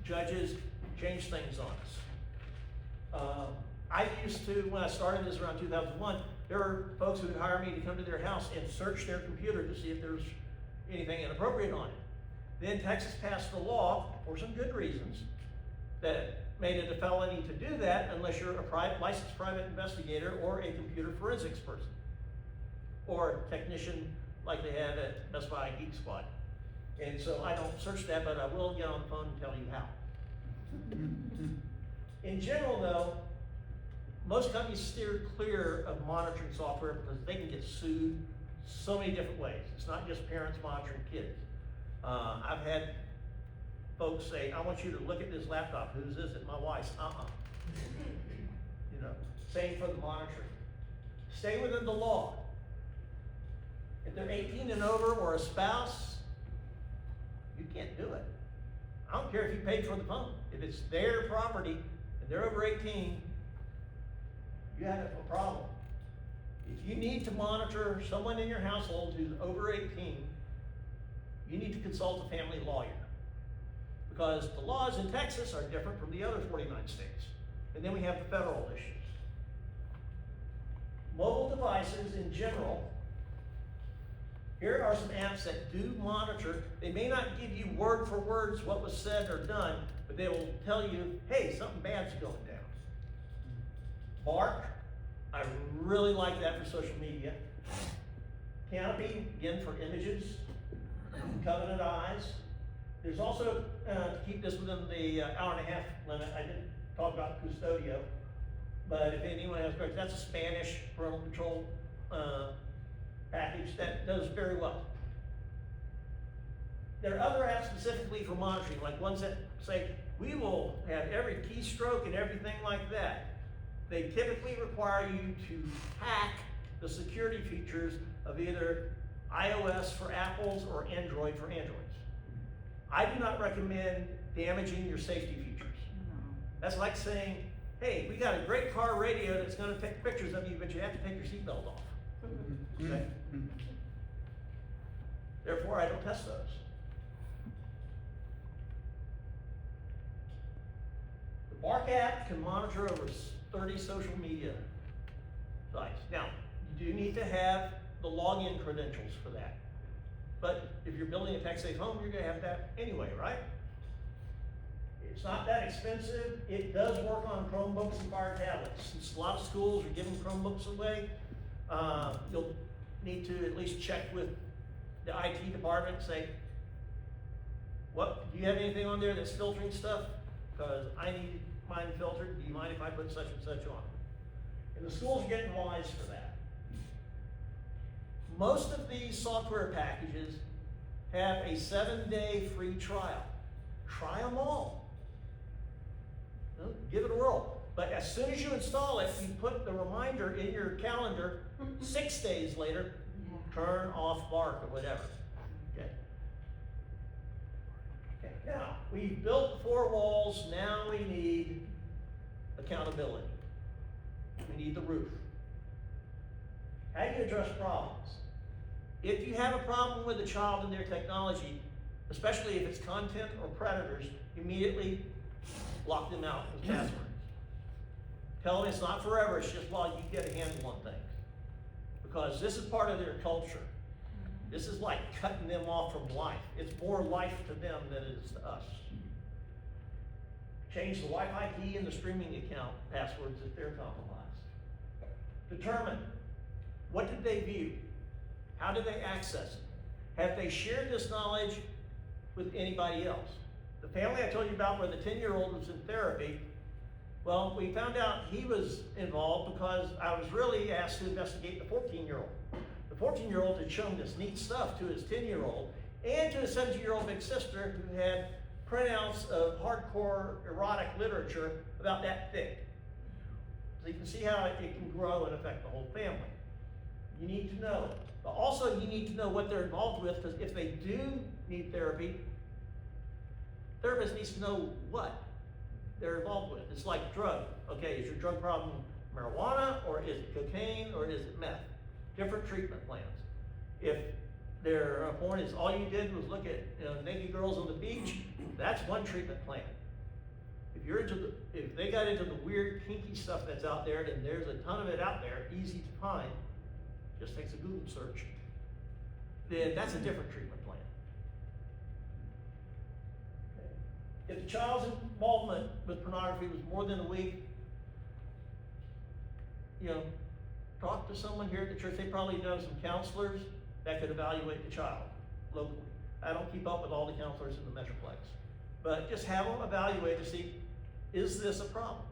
judges changed things on us. I used to, when I started this around 2001, there were folks who would hire me to come to their house and search their computer to see if there's anything inappropriate on it. Then Texas passed a law, for some good reasons, that made it a felony to do that unless you're a licensed private investigator or a computer forensics person, or a technician like they have at Best Buy Geek Squad. And so I don't search that, but I will get on the phone and tell you how. In general though, most companies steer clear of monitoring software because they can get sued so many different ways. It's not just parents monitoring kids. I've had folks say, I want you to look at this laptop. Whose is it? My wife's. You know, same for the monitoring. Stay within the law. If they're 18 and over or a spouse, you can't do it. I don't care if you paid for the phone. If it's their property and they're over 18, you have a problem. If you need to monitor someone in your household who's over 18, you need to consult a family lawyer. Because the laws in Texas are different from the other 49 states. And then we have the federal issues. Mobile devices in general, here are some apps that do monitor. They may not give you word for words what was said or done, but they will tell you, hey, something bad's going down. Bark, I really like that for social media. Canopy, again for images. Covenant Eyes. There's also, to keep this within the hour and a half limit, I didn't talk about Custodio, but if anyone has questions, that's a Spanish parental control package that does very well. There are other apps specifically for monitoring, like ones that say, we will have every keystroke and everything like that. They typically require you to hack the security features of either iOS for Apples or Android for Androids. I do not recommend damaging your safety features. That's like saying, hey, we got a great car radio that's going to take pictures of you, but you have to take your seatbelt off. Okay? Therefore, I don't test those. The Bark app can monitor over 30 social media sites. Now, you do need to have the login credentials for that. But if you're building a tech-safe home, you're going to have that anyway, right? It's not that expensive. It does work on Chromebooks and Fire tablets. Since a lot of schools are giving Chromebooks away, you'll need to at least check with the IT department and say, what, do you have anything on there that's filtering stuff? Because I need mine filtered. Do you mind if I put such and such on? And the schools are getting wise for that. Most of these software packages have a 7-day free trial. Try them all. Give it a whirl. But as soon as you install it, you put the reminder in your calendar 6 days later, turn off Bark or whatever. Okay. Okay. Now, we've built the 4 walls, now we need accountability. We need the roof. How do you address problems? If you have a problem with a child and their technology, especially if it's content or predators, immediately lock them out with passwords. Tell them it's not forever, it's just while you get a handle on things. Because this is part of their culture. This is like cutting them off from life. It's more life to them than it is to us. Change the Wi-Fi key and the streaming account passwords if they're compromised. Determine, what did they view? How did they access it? Have they shared this knowledge with anybody else? The family I told you about where the 10-year-old was in therapy, well, we found out he was involved because I was really asked to investigate the 14-year-old. The 14-year-old had shown this neat stuff to his 10-year-old and to his 17-year-old big sister who had printouts of hardcore erotic literature about that thick. So you can see how it can grow and affect the whole family. You need to know. But also you need to know what they're involved with, because if they do need therapy, therapist needs to know what they're involved with. It's like drug. Okay, is your drug problem marijuana, or is it cocaine, or is it meth? Different treatment plans. If their point is all you did was look at naked girls on the beach, that's one treatment plan. If they got into the weird kinky stuff that's out there, then there's a ton of it out there, easy to find. Just takes a Google search. Then that's a different treatment plan. If the child's involvement with pornography was more than a week, talk to someone here at the church. They probably know some counselors that could evaluate the child locally. I don't keep up with all the counselors in the Metroplex, but just have them evaluate to see, is this a problem?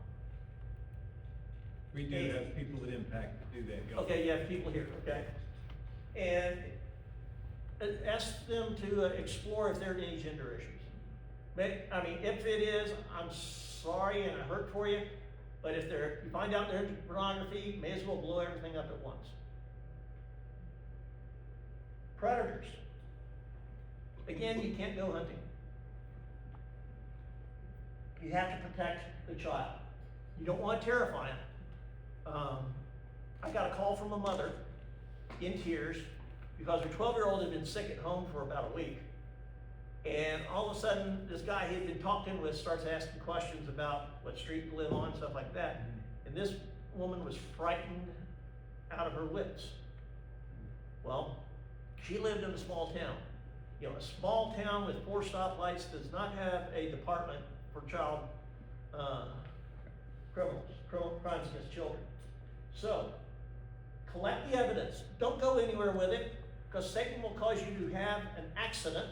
We do have people that impact to do that. Okay, you have people here, okay? And ask them to explore if there are any gender issues. If it is, I'm sorry and I hurt for you, but if you find out they're into pornography, may as well blow everything up at once. Predators. Again, you can't go hunting. You have to protect the child. You don't want to terrify them. I got a call from a mother in tears because her 12-year-old had been sick at home for about a week. And all of a sudden, this guy he had been talking with starts asking questions about what street to live on, stuff like that. And this woman was frightened out of her wits. Well, she lived in a small town. A small town with 4 stoplights does not have a department for child crimes against children. So, collect the evidence. Don't go anywhere with it, because Satan will cause you to have an accident,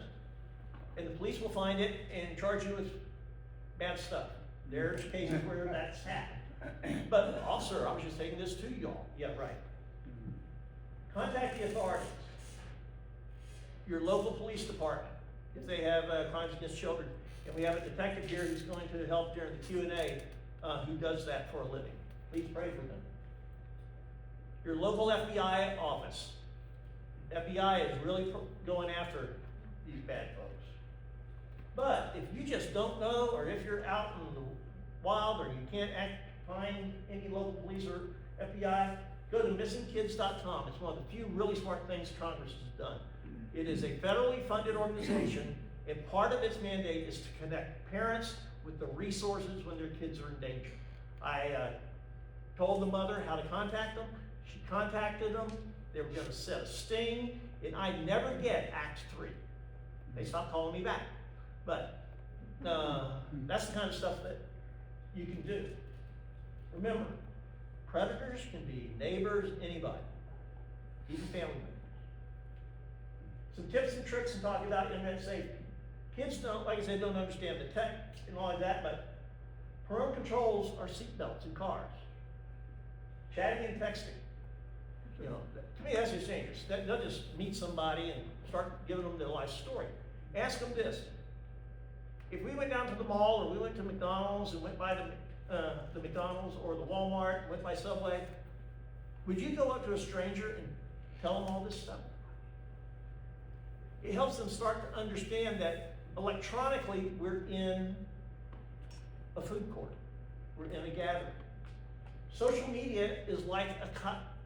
and the police will find it and charge you with bad stuff. There's cases where that's happened. But, officer, I was just taking this to y'all. Yeah, right. Contact the authorities. Your local police department, if they have crimes against children. And we have a detective here who's going to help during the Q&A who does that for a living. Please pray for them. Your local FBI office. FBI is really going after these bad folks. But if you just don't know, or if you're out in the wild, or you can't find any local police or FBI, go to missingkids.com. It's one of the few really smart things Congress has done. It is a federally funded organization, and part of its mandate is to connect parents with the resources when their kids are in danger. I told the mother how to contact them. She contacted them. They were going to set a sting, and I never get Act 3. They stopped calling me back. But that's the kind of stuff that you can do. Remember, predators can be neighbors, anybody, even family members. Some tips and tricks in talking about internet safety. Kids don't, like I said, don't understand the tech and all of that, but parental controls are seatbelts in cars. Chatting and texting. To me, that's just dangerous. They'll just meet somebody and start giving them their life story. Ask them this. If we went down to the mall, or we went to McDonald's and went by the McDonald's or the Walmart, went by Subway, would you go up to a stranger and tell them all this stuff? It helps them start to understand that electronically we're in a food court. We're in a gathering. Social media is like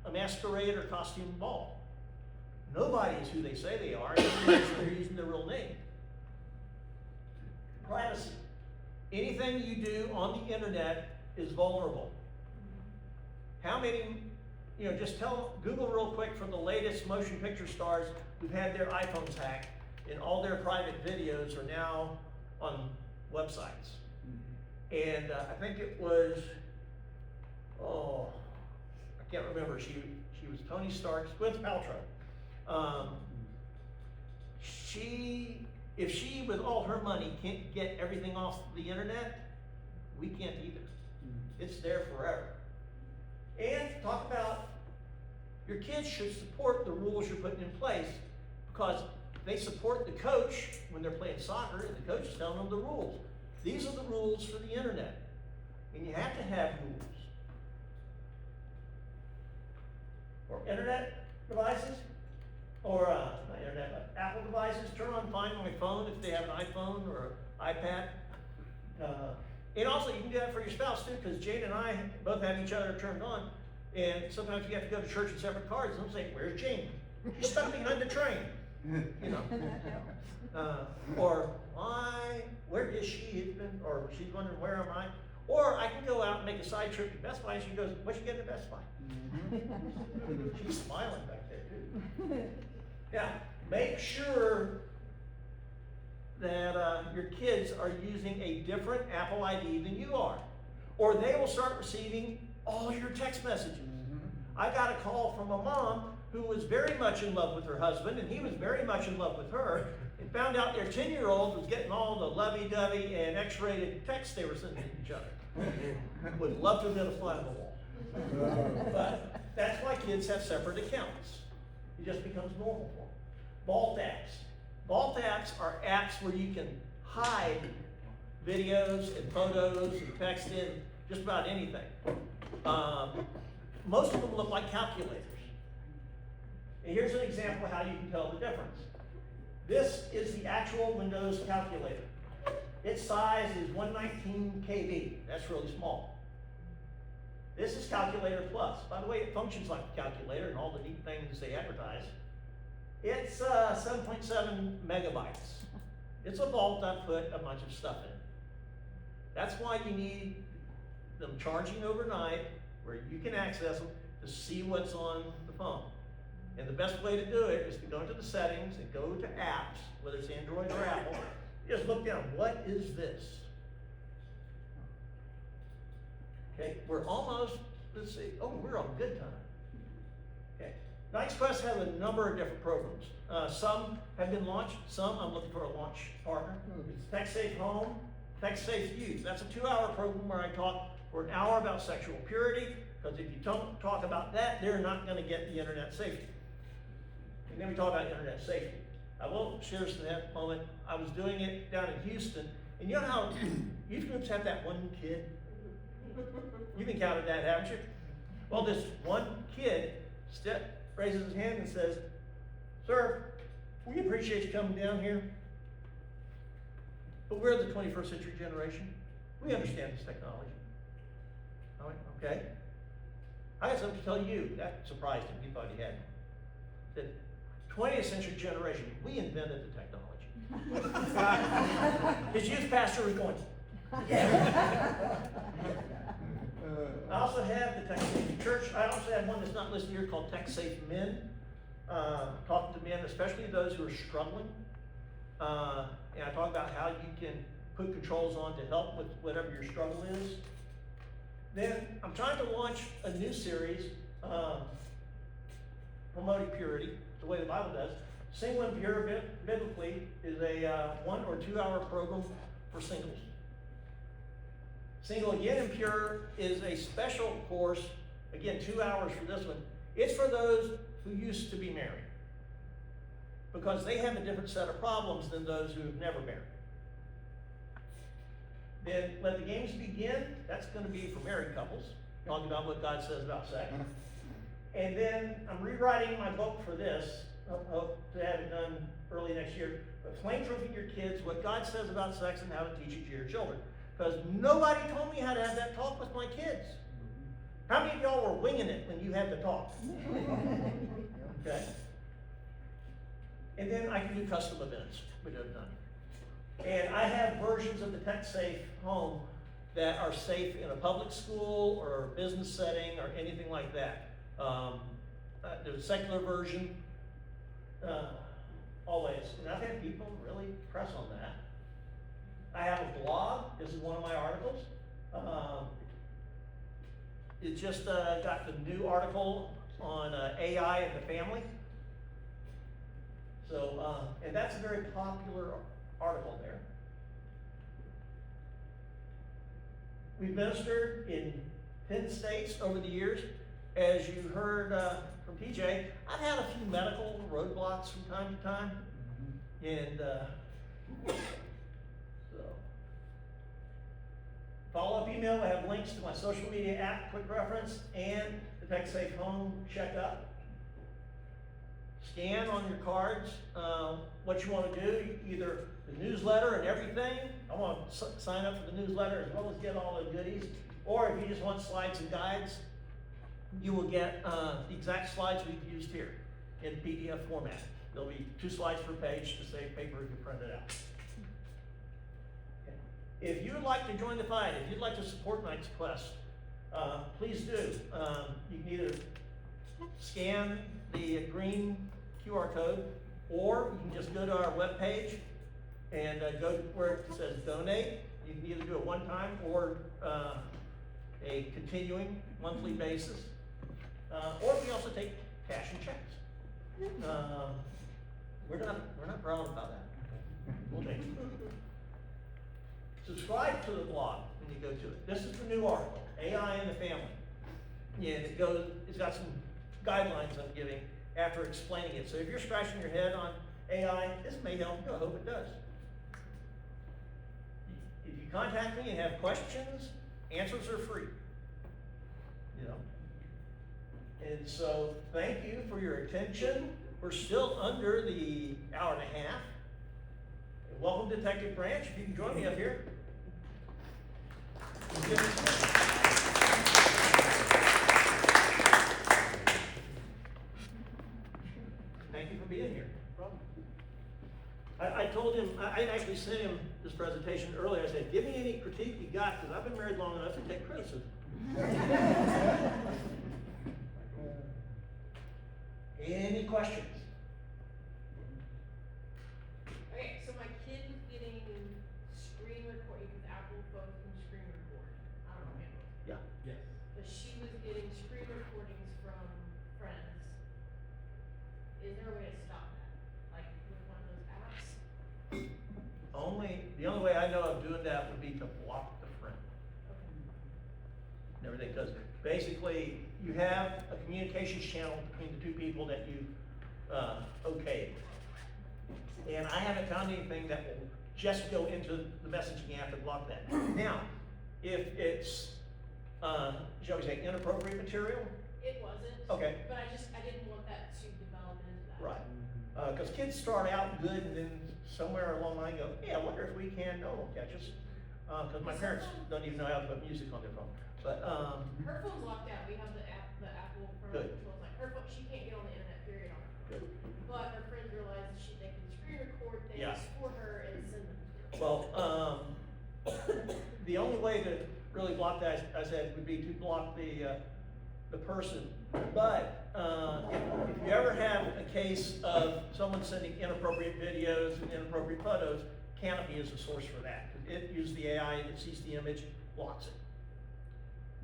a masquerade or costume ball. Nobody is who they say they are, unless they're using their real name. Privacy. Anything you do on the internet is vulnerable. How many just Google real quick for the latest motion picture stars who've had their iPhones hacked, and all their private videos are now on websites. And I think it was, I can't remember. She was Tony Stark's, Gwyneth Paltrow. If she, with all her money, can't get everything off the internet, we can't either. It's there forever. And talk about your kids should support the rules you're putting in place, because they support the coach when they're playing soccer, and the coach is telling them the rules. These are the rules for the internet, and you have to have rules. Or internet devices, or not internet, but Apple devices, turn on Find My Phone if they have an iPhone or an iPad. And also you can do that for your spouse too, because Jane and I both have each other turned on, and sometimes you have to go to church in separate cars, and I'm saying, where's Jane? She's stuck behind the train. Or where is she? Or she's wondering, where am I? Or I can go out and make a side trip to Best Buy, and she goes, what you getting at Best Buy? She's smiling back there too. Now, make sure that your kids are using a different Apple ID than you are, or they will start receiving all your text messages. I got a call from a mom who was very much in love with her husband, and he was very much in love with her, and found out their 10-year-old was getting all the lovey-dovey and X-rated texts they were sending to each other. Would love to have been a fly on the wall. But that's why kids have separate accounts. It just becomes normal for them. Vault apps. Vault apps are apps where you can hide videos and photos and text in just about anything. Most of them look like calculators. And here's an example of how you can tell the difference. This is the actual Windows calculator. Its size is 119 KB. That's really small. This is Calculator Plus. By the way, it functions like a calculator and all the neat things they advertise. It's 7.7 megabytes. It's a vault I put a bunch of stuff in. That's why you need them charging overnight, where you can access them to see what's on the phone. And the best way to do it is to go into the settings and go to apps, whether it's Android or Apple. You just look down, what is this? Okay, we're almost, let's see, we're on good time. Okay, Knight's Quest has a number of different programs. Some have been launched, some I'm looking for a launch partner. It's TechSafe Home, TechSafe Youth. That's a 2-hour program where I talk for an hour about sexual purity, because if you don't talk about that, they're not going to get the internet safety. And then we talk about internet safety. I will share this in that moment. I was doing it down in Houston, and you know how youth groups have that one kid? You've encountered that, haven't you? Well, this one kid raises his hand and says, "Sir, we appreciate you coming down here, but we're the 21st century generation. We understand this technology." I went, okay. I got something to tell you. That surprised him. He thought he had. The 20th century generation, we invented the technology. His youth pastor was going, yeah. I also have the TechSafe Church. I also have one that's not listed here called TechSafe Men. Talking to men, especially those who are struggling. And I talk about how you can put controls on to help with whatever your struggle is. Then I'm trying to launch a new series, promoting purity, the way the Bible does. Single and Pure Biblically is a 1 or 2 hour program for singles. Single Again and Pure is a special course, again 2 hours for this one. It's for those who used to be married, because they have a different set of problems than those who have never married. Then Let the Games Begin, that's going to be for married couples, talking about what God says about sex. And then I'm rewriting my book for this, hope to have it done early next year, but Flame-proofing Your Kids, what God says about sex and how to teach it to your children. Because nobody told me how to have that talk with my kids. How many of y'all were winging it when you had the talk? Okay. And then I can do custom events, which I've done. And I have versions of the TechSafe Home that are safe in a public school or a business setting or anything like that. There's a secular version, always, and I've had people really press on that. I have a blog, this is one of my articles. It just got the new article on AI and the family. So, and that's a very popular article there. We've ministered in 10 states over the years. As you heard from PJ, I've had a few medical roadblocks from time to time. And so, follow-up email, I have links to my social media app, quick reference, and the TechSafe Home checkup. Scan on your cards what you want to do, either the newsletter and everything. I want to sign up for the newsletter as well as get all the goodies. Or if you just want slides and guides, you will get the exact slides we've used here in PDF format. There'll be 2 slides per page to save paper if you print it out. If you would like to join the fight, if you'd like to support Knight's Quest, please do. You can either scan the green QR code, or you can just go to our webpage and go to where it says donate. You can either do it one time or a continuing monthly basis. Or we also take cash and checks. We're not proud about that. We'll take it. Subscribe to the blog when you go to it. This is the new article, AI in the Family. And it's got some guidelines I'm giving after explaining it. So if you're scratching your head on AI, this may help you. I hope it does. If you contact me and have questions, answers are free. You know. And so thank you for your attention. We're still under the hour and a half. And welcome, Detective Branch. If you can join me up here. Thank you for being here. I told him, I actually sent him this presentation earlier. I said, give me any critique you got, because I've been married long enough to take criticism. Any questions? Okay, so my kid was getting screen recording, because Apple phones can screen record. I don't know Android. Yeah. Yes. But she was getting screen recordings from friends. Is there a way to stop that? Like with one of those apps? The only way I know of doing that would be to block the friend. Okay. And everything, because basically you have a communications channel between the 2 people that you okayed. And I haven't found anything that will just go into the messaging app and block that. Now, if it's, shall we say, inappropriate material, It wasn't. Okay. But I didn't want that to develop into that. right. Because kids start out good and then somewhere along the line go, hey, I wonder if we can, no, won't catch us. Because my parents don't even know how to put music on their phone. But, Her phone's locked out. We have the Apple phone. Good. Controls. Like her phone, she can't get on the internet. Period on her phone. Good. But her friends realized that they can screen record things Yeah. for her and send them to her. well, the only way to really block that, I said, would be to block the person. But if you ever have a case of someone sending inappropriate videos and inappropriate photos, Canopy is the source for that. It uses the AI, it sees the image, blocks it.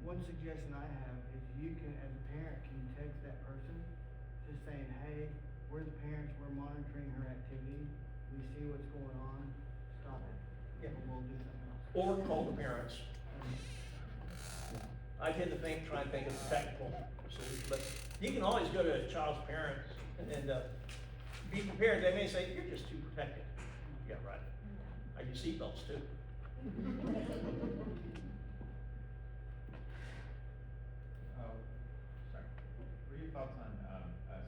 One suggestion I have is you can, as a parent, can you text that person just saying, hey, we're the parents, we're monitoring her activity, we see what's going on, stop it. Yeah. And we'll do something else. Or call the parents. I tend to try and think of the technical solution, but you can always go to a child's parents and be prepared. They may say, you're just too protective. Yeah, right. I use seatbelts too. Sorry. What are your thoughts on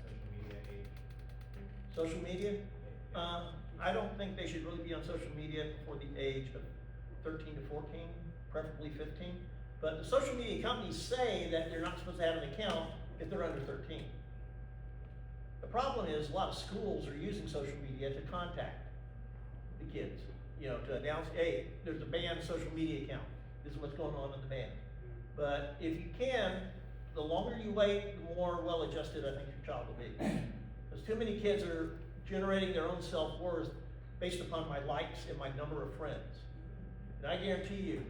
social media age? Social media? I don't think they should really be on social media before the age of 13 to 14, preferably 15. But the social media companies say that they're not supposed to have an account if they're under 13. The problem is a lot of schools are using social media to contact the kids, you know, to announce, hey, there's a band social media account. This is what's going on in the band. But if you can, the longer you wait, the more well-adjusted I think your child will be. Because too many kids are generating their own self-worth based upon my likes and my number of friends. And I guarantee you,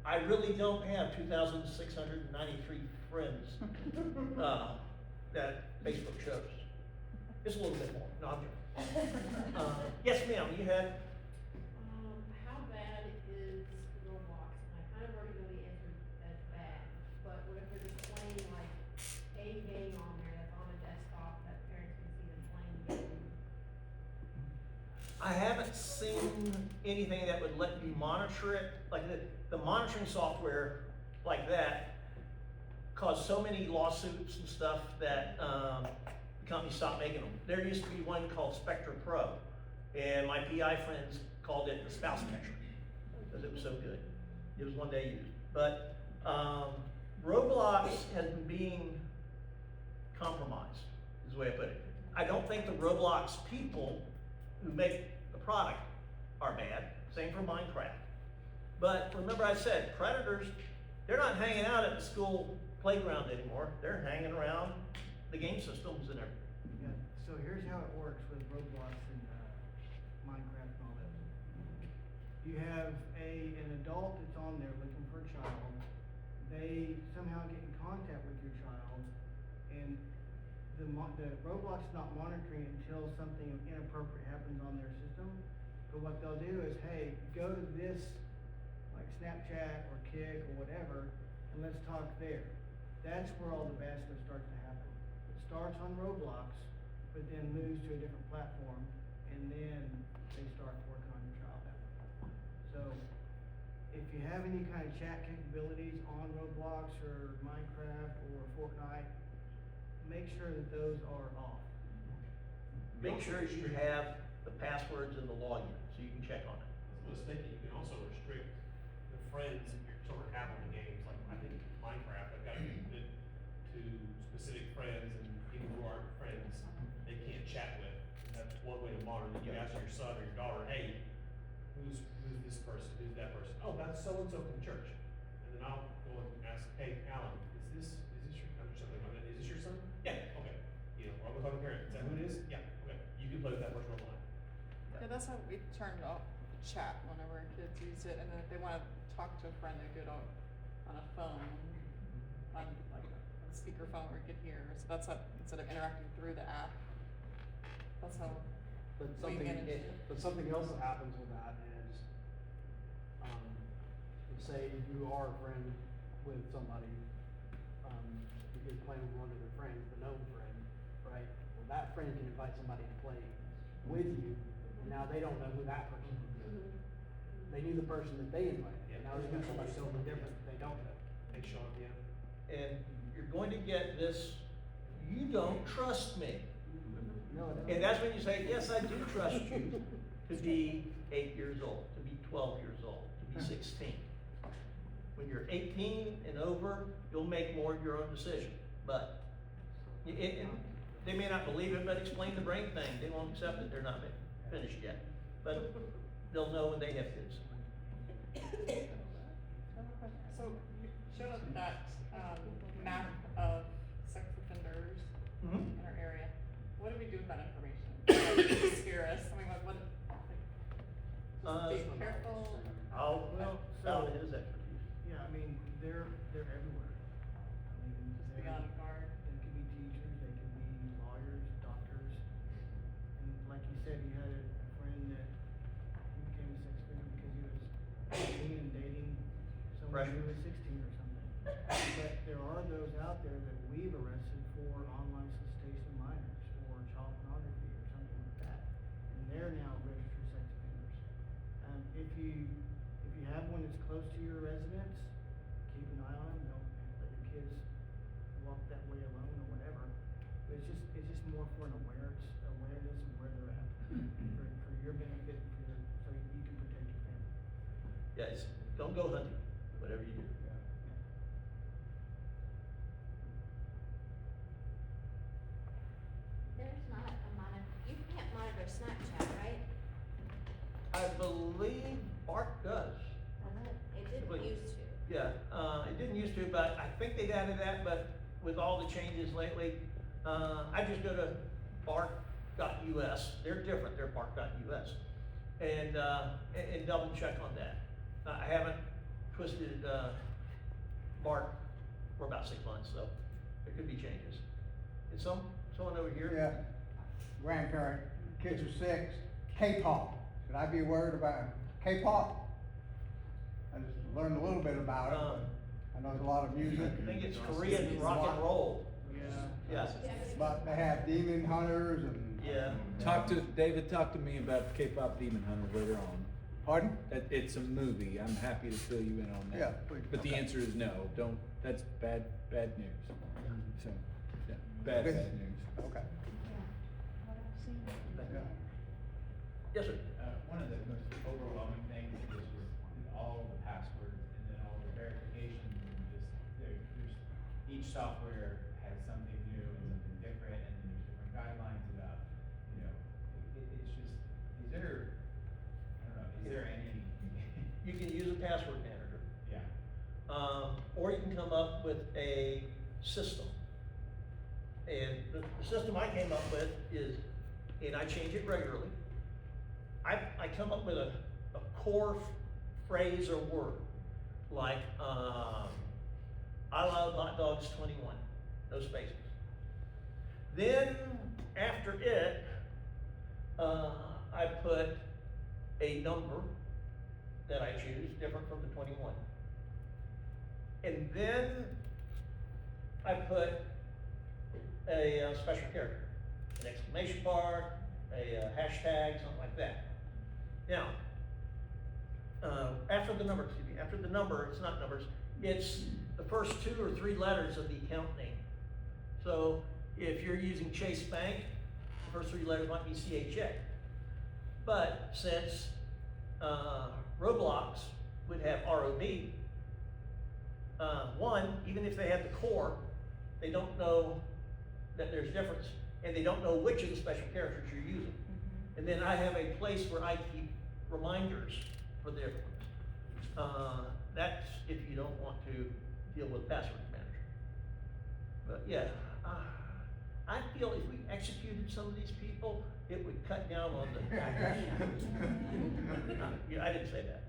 I really don't have 2,693 friends, that Facebook shows. It's a little bit more, no, I'm joking. Yes, ma'am, you had? How bad is Roblox? I kind of already know the answer as bad, but what if they're just playing like a game on there that's on a desktop that parents can see them playing the game? I haven't seen anything that would let you monitor it, like the monitoring software like that caused so many lawsuits and stuff that, the company stopped making them. There used to be one called Spectre Pro, and my PI friends called it the spouse picture, because it was so good. It was one day used. But, Roblox has been being compromised, is the way I put it. I don't think the Roblox people who make the product are bad, same for Minecraft. But remember I said, predators, they're not hanging out at the school playground anymore. They're hanging around the game systems and everything. Yeah, so here's how it works with Roblox and, Minecraft and all that. You have an adult that's on there looking for a child. They somehow get in contact with your child, and the Roblox is not monitoring it until something inappropriate happens on their system. But what they'll do is, hey, go to this, like Snapchat or Kick or whatever, and let's talk there. That's where all the bad stuff starts to happen. It starts on Roblox, but then moves to a different platform, and then they start working on your child that way. So, if you have any kind of chat capabilities on Roblox or Minecraft or Fortnite, make sure that those are off. Make sure you have the passwords and the login, so you can check on it. I was thinking, you can also restrict the friends that your children have on the games, like I think Minecraft, I've got to limit it to specific friends, and people who aren't friends, they can't chat with. That's one way to monitor. You ask your son or your daughter, hey, who's this person, who's that person? Oh, that's so-and-so from church. And then I'll go and ask, hey, Alan, is this your, I'm just something like that, is this your son? Yeah, okay. You know, or I'm with my parent, is that who it is? Yeah, okay. You can play with that person online. Yeah, that's how we turned off chat whenever our kids used it, and then if they wanna talk to a friend, they do it on a phone, on like a speakerphone where you could hear, so that's how, instead of interacting through the app, that's how But we something, managed it. but something else that happens with that is, say you are a friend with somebody, you're playing with one of their friends, the known friend, right? Well, that friend can invite somebody to play with you, and now they don't know who that person is. They knew the person that they invited, and now they've got somebody totally different that they don't know. Hey, Sean, yeah. And you're going to get this, you don't trust me. No, I don't. And that's when you say, yes, I do trust you to be 8 years old, to be 12 years old, to be 16. When you're 18 and over, you'll make more of your own decision. But they may not believe it, but explain the brain thing. They won't accept it. They're not finished yet. But they'll know when they have kids. So you showed us that, map of sex offenders Mhm. in our area. What do we do with that information? Does it scare us? I mean, what, be careful. I'll So- his expertise. Yeah, I mean, they're everywhere. I mean, Just be they're- on guard. They could be teachers, they could be lawyers, doctors. And like you said, you had a friend that he became a sex offender because he was 18 and dating someone who was 16 or something. But there are those out there that we've arrested for online solicitation of minors or child pornography or something like that. And they're now registered sex offenders. If you have one that's close to your residence, keep an eye on them, don't let your kids walk that way alone or whatever. But it's just more for an awareness of where they're at, for your benefit, so you can protect your family. Yes, don't go hunting, whatever you do. There's not a you can't monitor Snapchat, right? I believe Bart does. It didn't Wait. used to. Yeah, it didn't used to, but I think they've added that, but with all the changes lately, I just go to bark.us, they're different, they're bark.us, and double check on that. I haven't twisted, Bark for about 6 months, so there could be changes. And someone over here? Yeah, grandparent, kids are 6, K-pop, should I be worried about K-pop? I just learned a little bit about it, but I know there's a lot of music. I think it's Korean rock and roll. Yeah. Yeah, But they have demon hunters and. yeah. David, talk to me about K-pop Demon Hunter later on. Pardon? It's a movie, I'm happy to fill you in on that. Yeah, please. But the Okay. answer is no, don't, that's bad news. So, yeah, bad Okay. news. Okay. Yeah. Yes, sir. One of the most overwhelming things is just all the passwords and then all the verifications and just, there's, each software has something new and something different and then there's different guidelines about, you know, it's just, is there, I don't know, is there any? You can use a password manager. Yeah. Or you can come up with a system. And the system I came up with is, and I change it regularly, I come up with a core phrase or word, like, I love hot dogs 21, no spaces. Then, after it, I put a number that I choose, different from the 21. And then I put a special character, an exclamation mark, a hashtag, something like that. Now, after the number, it's not numbers, it's the first 2 or 3 letters of the account name. So if you're using Chase Bank, the first 3 letters might be CHA. But since Roblox would have ROB, even if they have the core, they don't know that there's difference, and they don't know which of the special characters you're using. And then I have a place where I keep reminders for the different ones. That's if you don't want to deal with password manager. But yeah, I feel if we executed some of these people, it would cut down on the hackers. Yeah, I didn't say that.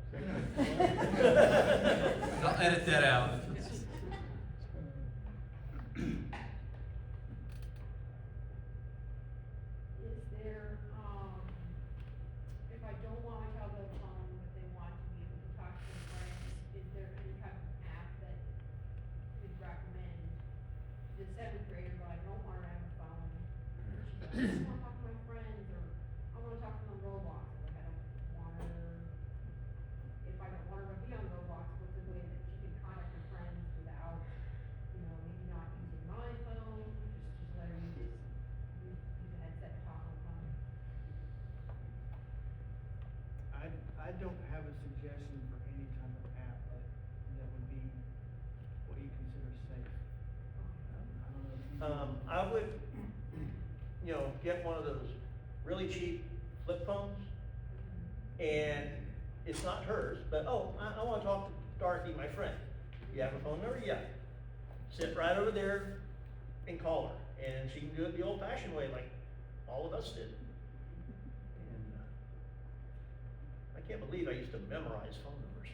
I'll edit that out. Is there, if I don't want my child to have a phone, but they want to be able to talk to their friends, is there any type of app that you'd recommend? The 7th grader, but I don't want her to have a phone. She's like, I just wanna talk to my friends, or I wanna talk to them on Roblox, like I don't want her, if I don't want her to be on Roblox, what's a way that she can contact her friends without, maybe not using my phone, just let her use the headset and talk on the phone. I don't have a suggestion for any type of app that would be what you consider safe. I don't know if you. I would, get one of those really cheap flip phones, and it's not hers, but, I wanna talk to Dorothy, my friend. You have a phone number? Yeah. Sit right over there and call her, and she can do it the old fashioned way, like all of us did. And, I can't believe I used to memorize phone numbers.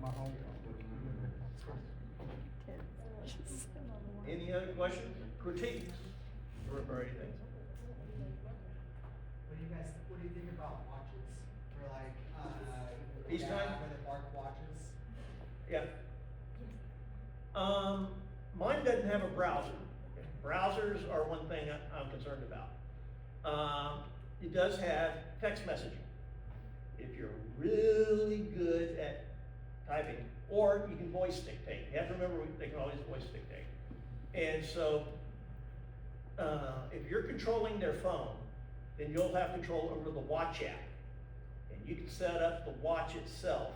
My home. Any other questions, critiques, or anything? What do you think about watches for like, FaceTime? Where the bark watches? Yeah. Mine doesn't have a browser. Browsers are one thing I'm concerned about. It does have text messaging. If you're really good at typing, or you can voice dictate. You have to remember they can always voice dictate. And so, if you're controlling their phone, then you'll have control over the watch app. And you can set up the watch itself,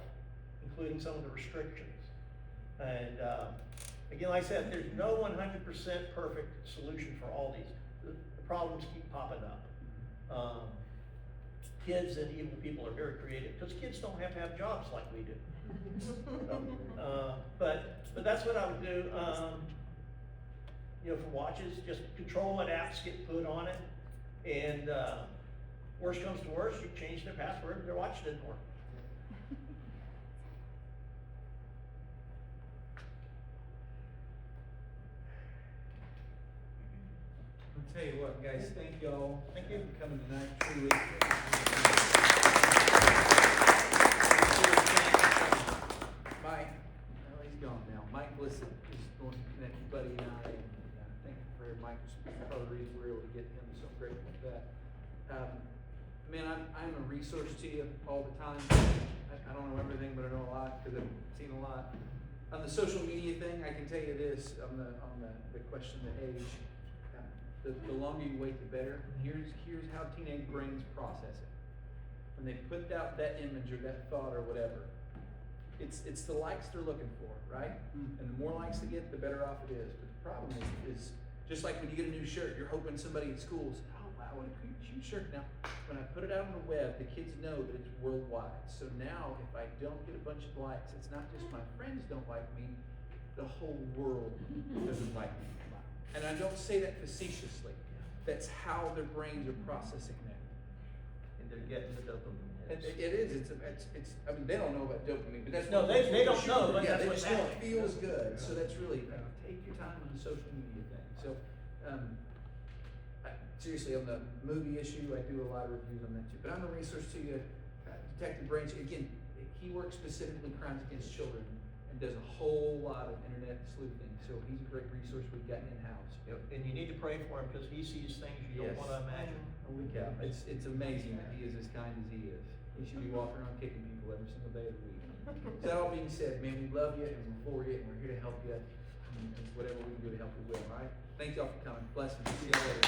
including some of the restrictions. And again, like I said, there's no 100% perfect solution for all these. The problems keep popping up. kids and evil people are very creative, because kids don't have to have jobs like we do. But that's what I would do, you know, for watches, just control what apps get put on it, and, worst comes to worst, you change their password, and their watch didn't work. I'll tell you what, guys, thank y'all. Thank you. For coming tonight, truly. Mike, well, he's gone now. Mike Blissett is going to connect your buddy and I, and thank you for Mike, part of the reason we were able to get him, so grateful for that. Man, I'm a resource to you all the time. I don't know everything, but I know a lot, because I've seen a lot. On the social media thing, I can tell you this, on the question of age, the longer you wait, the better. Here's how teenage brains process it. When they put out that image or that thought or whatever, it's the likes they're looking for, right? And the more likes they get, the better off it is. But the problem is just like when you get a new shirt, you're hoping somebody at school says, "Oh wow, what a cute shirt." Now, when I put it out on the web, the kids know that it's worldwide. So now, if I don't get a bunch of likes, it's not just my friends don't like me, the whole world doesn't like me. And I don't say that facetiously. That's how their brains are processing that. And they're getting the dopamine hits. It is. It's. I mean, they don't know about dopamine, but that's No, they don't know, but Yeah, that's they what's just know it happening. feels good. So that's really take your time on the social media thing. So, seriously, on the movie issue, I do a lot of reviews on that too. But I'm a resource to you, Detective Branch. Again, he works specifically crimes against children and does a whole lot of internet sleuthing. So he's a great resource we've gotten in house. Yep, and you need to pray for him, because he sees things you don't Yes. wanna imagine. Holy cow, it's amazing that he is as kind as he is. He should be walking around kicking people every single day of the week. So that all being said, man, we love you and we're for you and we're here to help you. And whatever we can do to help you, will, all right? Thank y'all for coming. Bless you. See y'all later.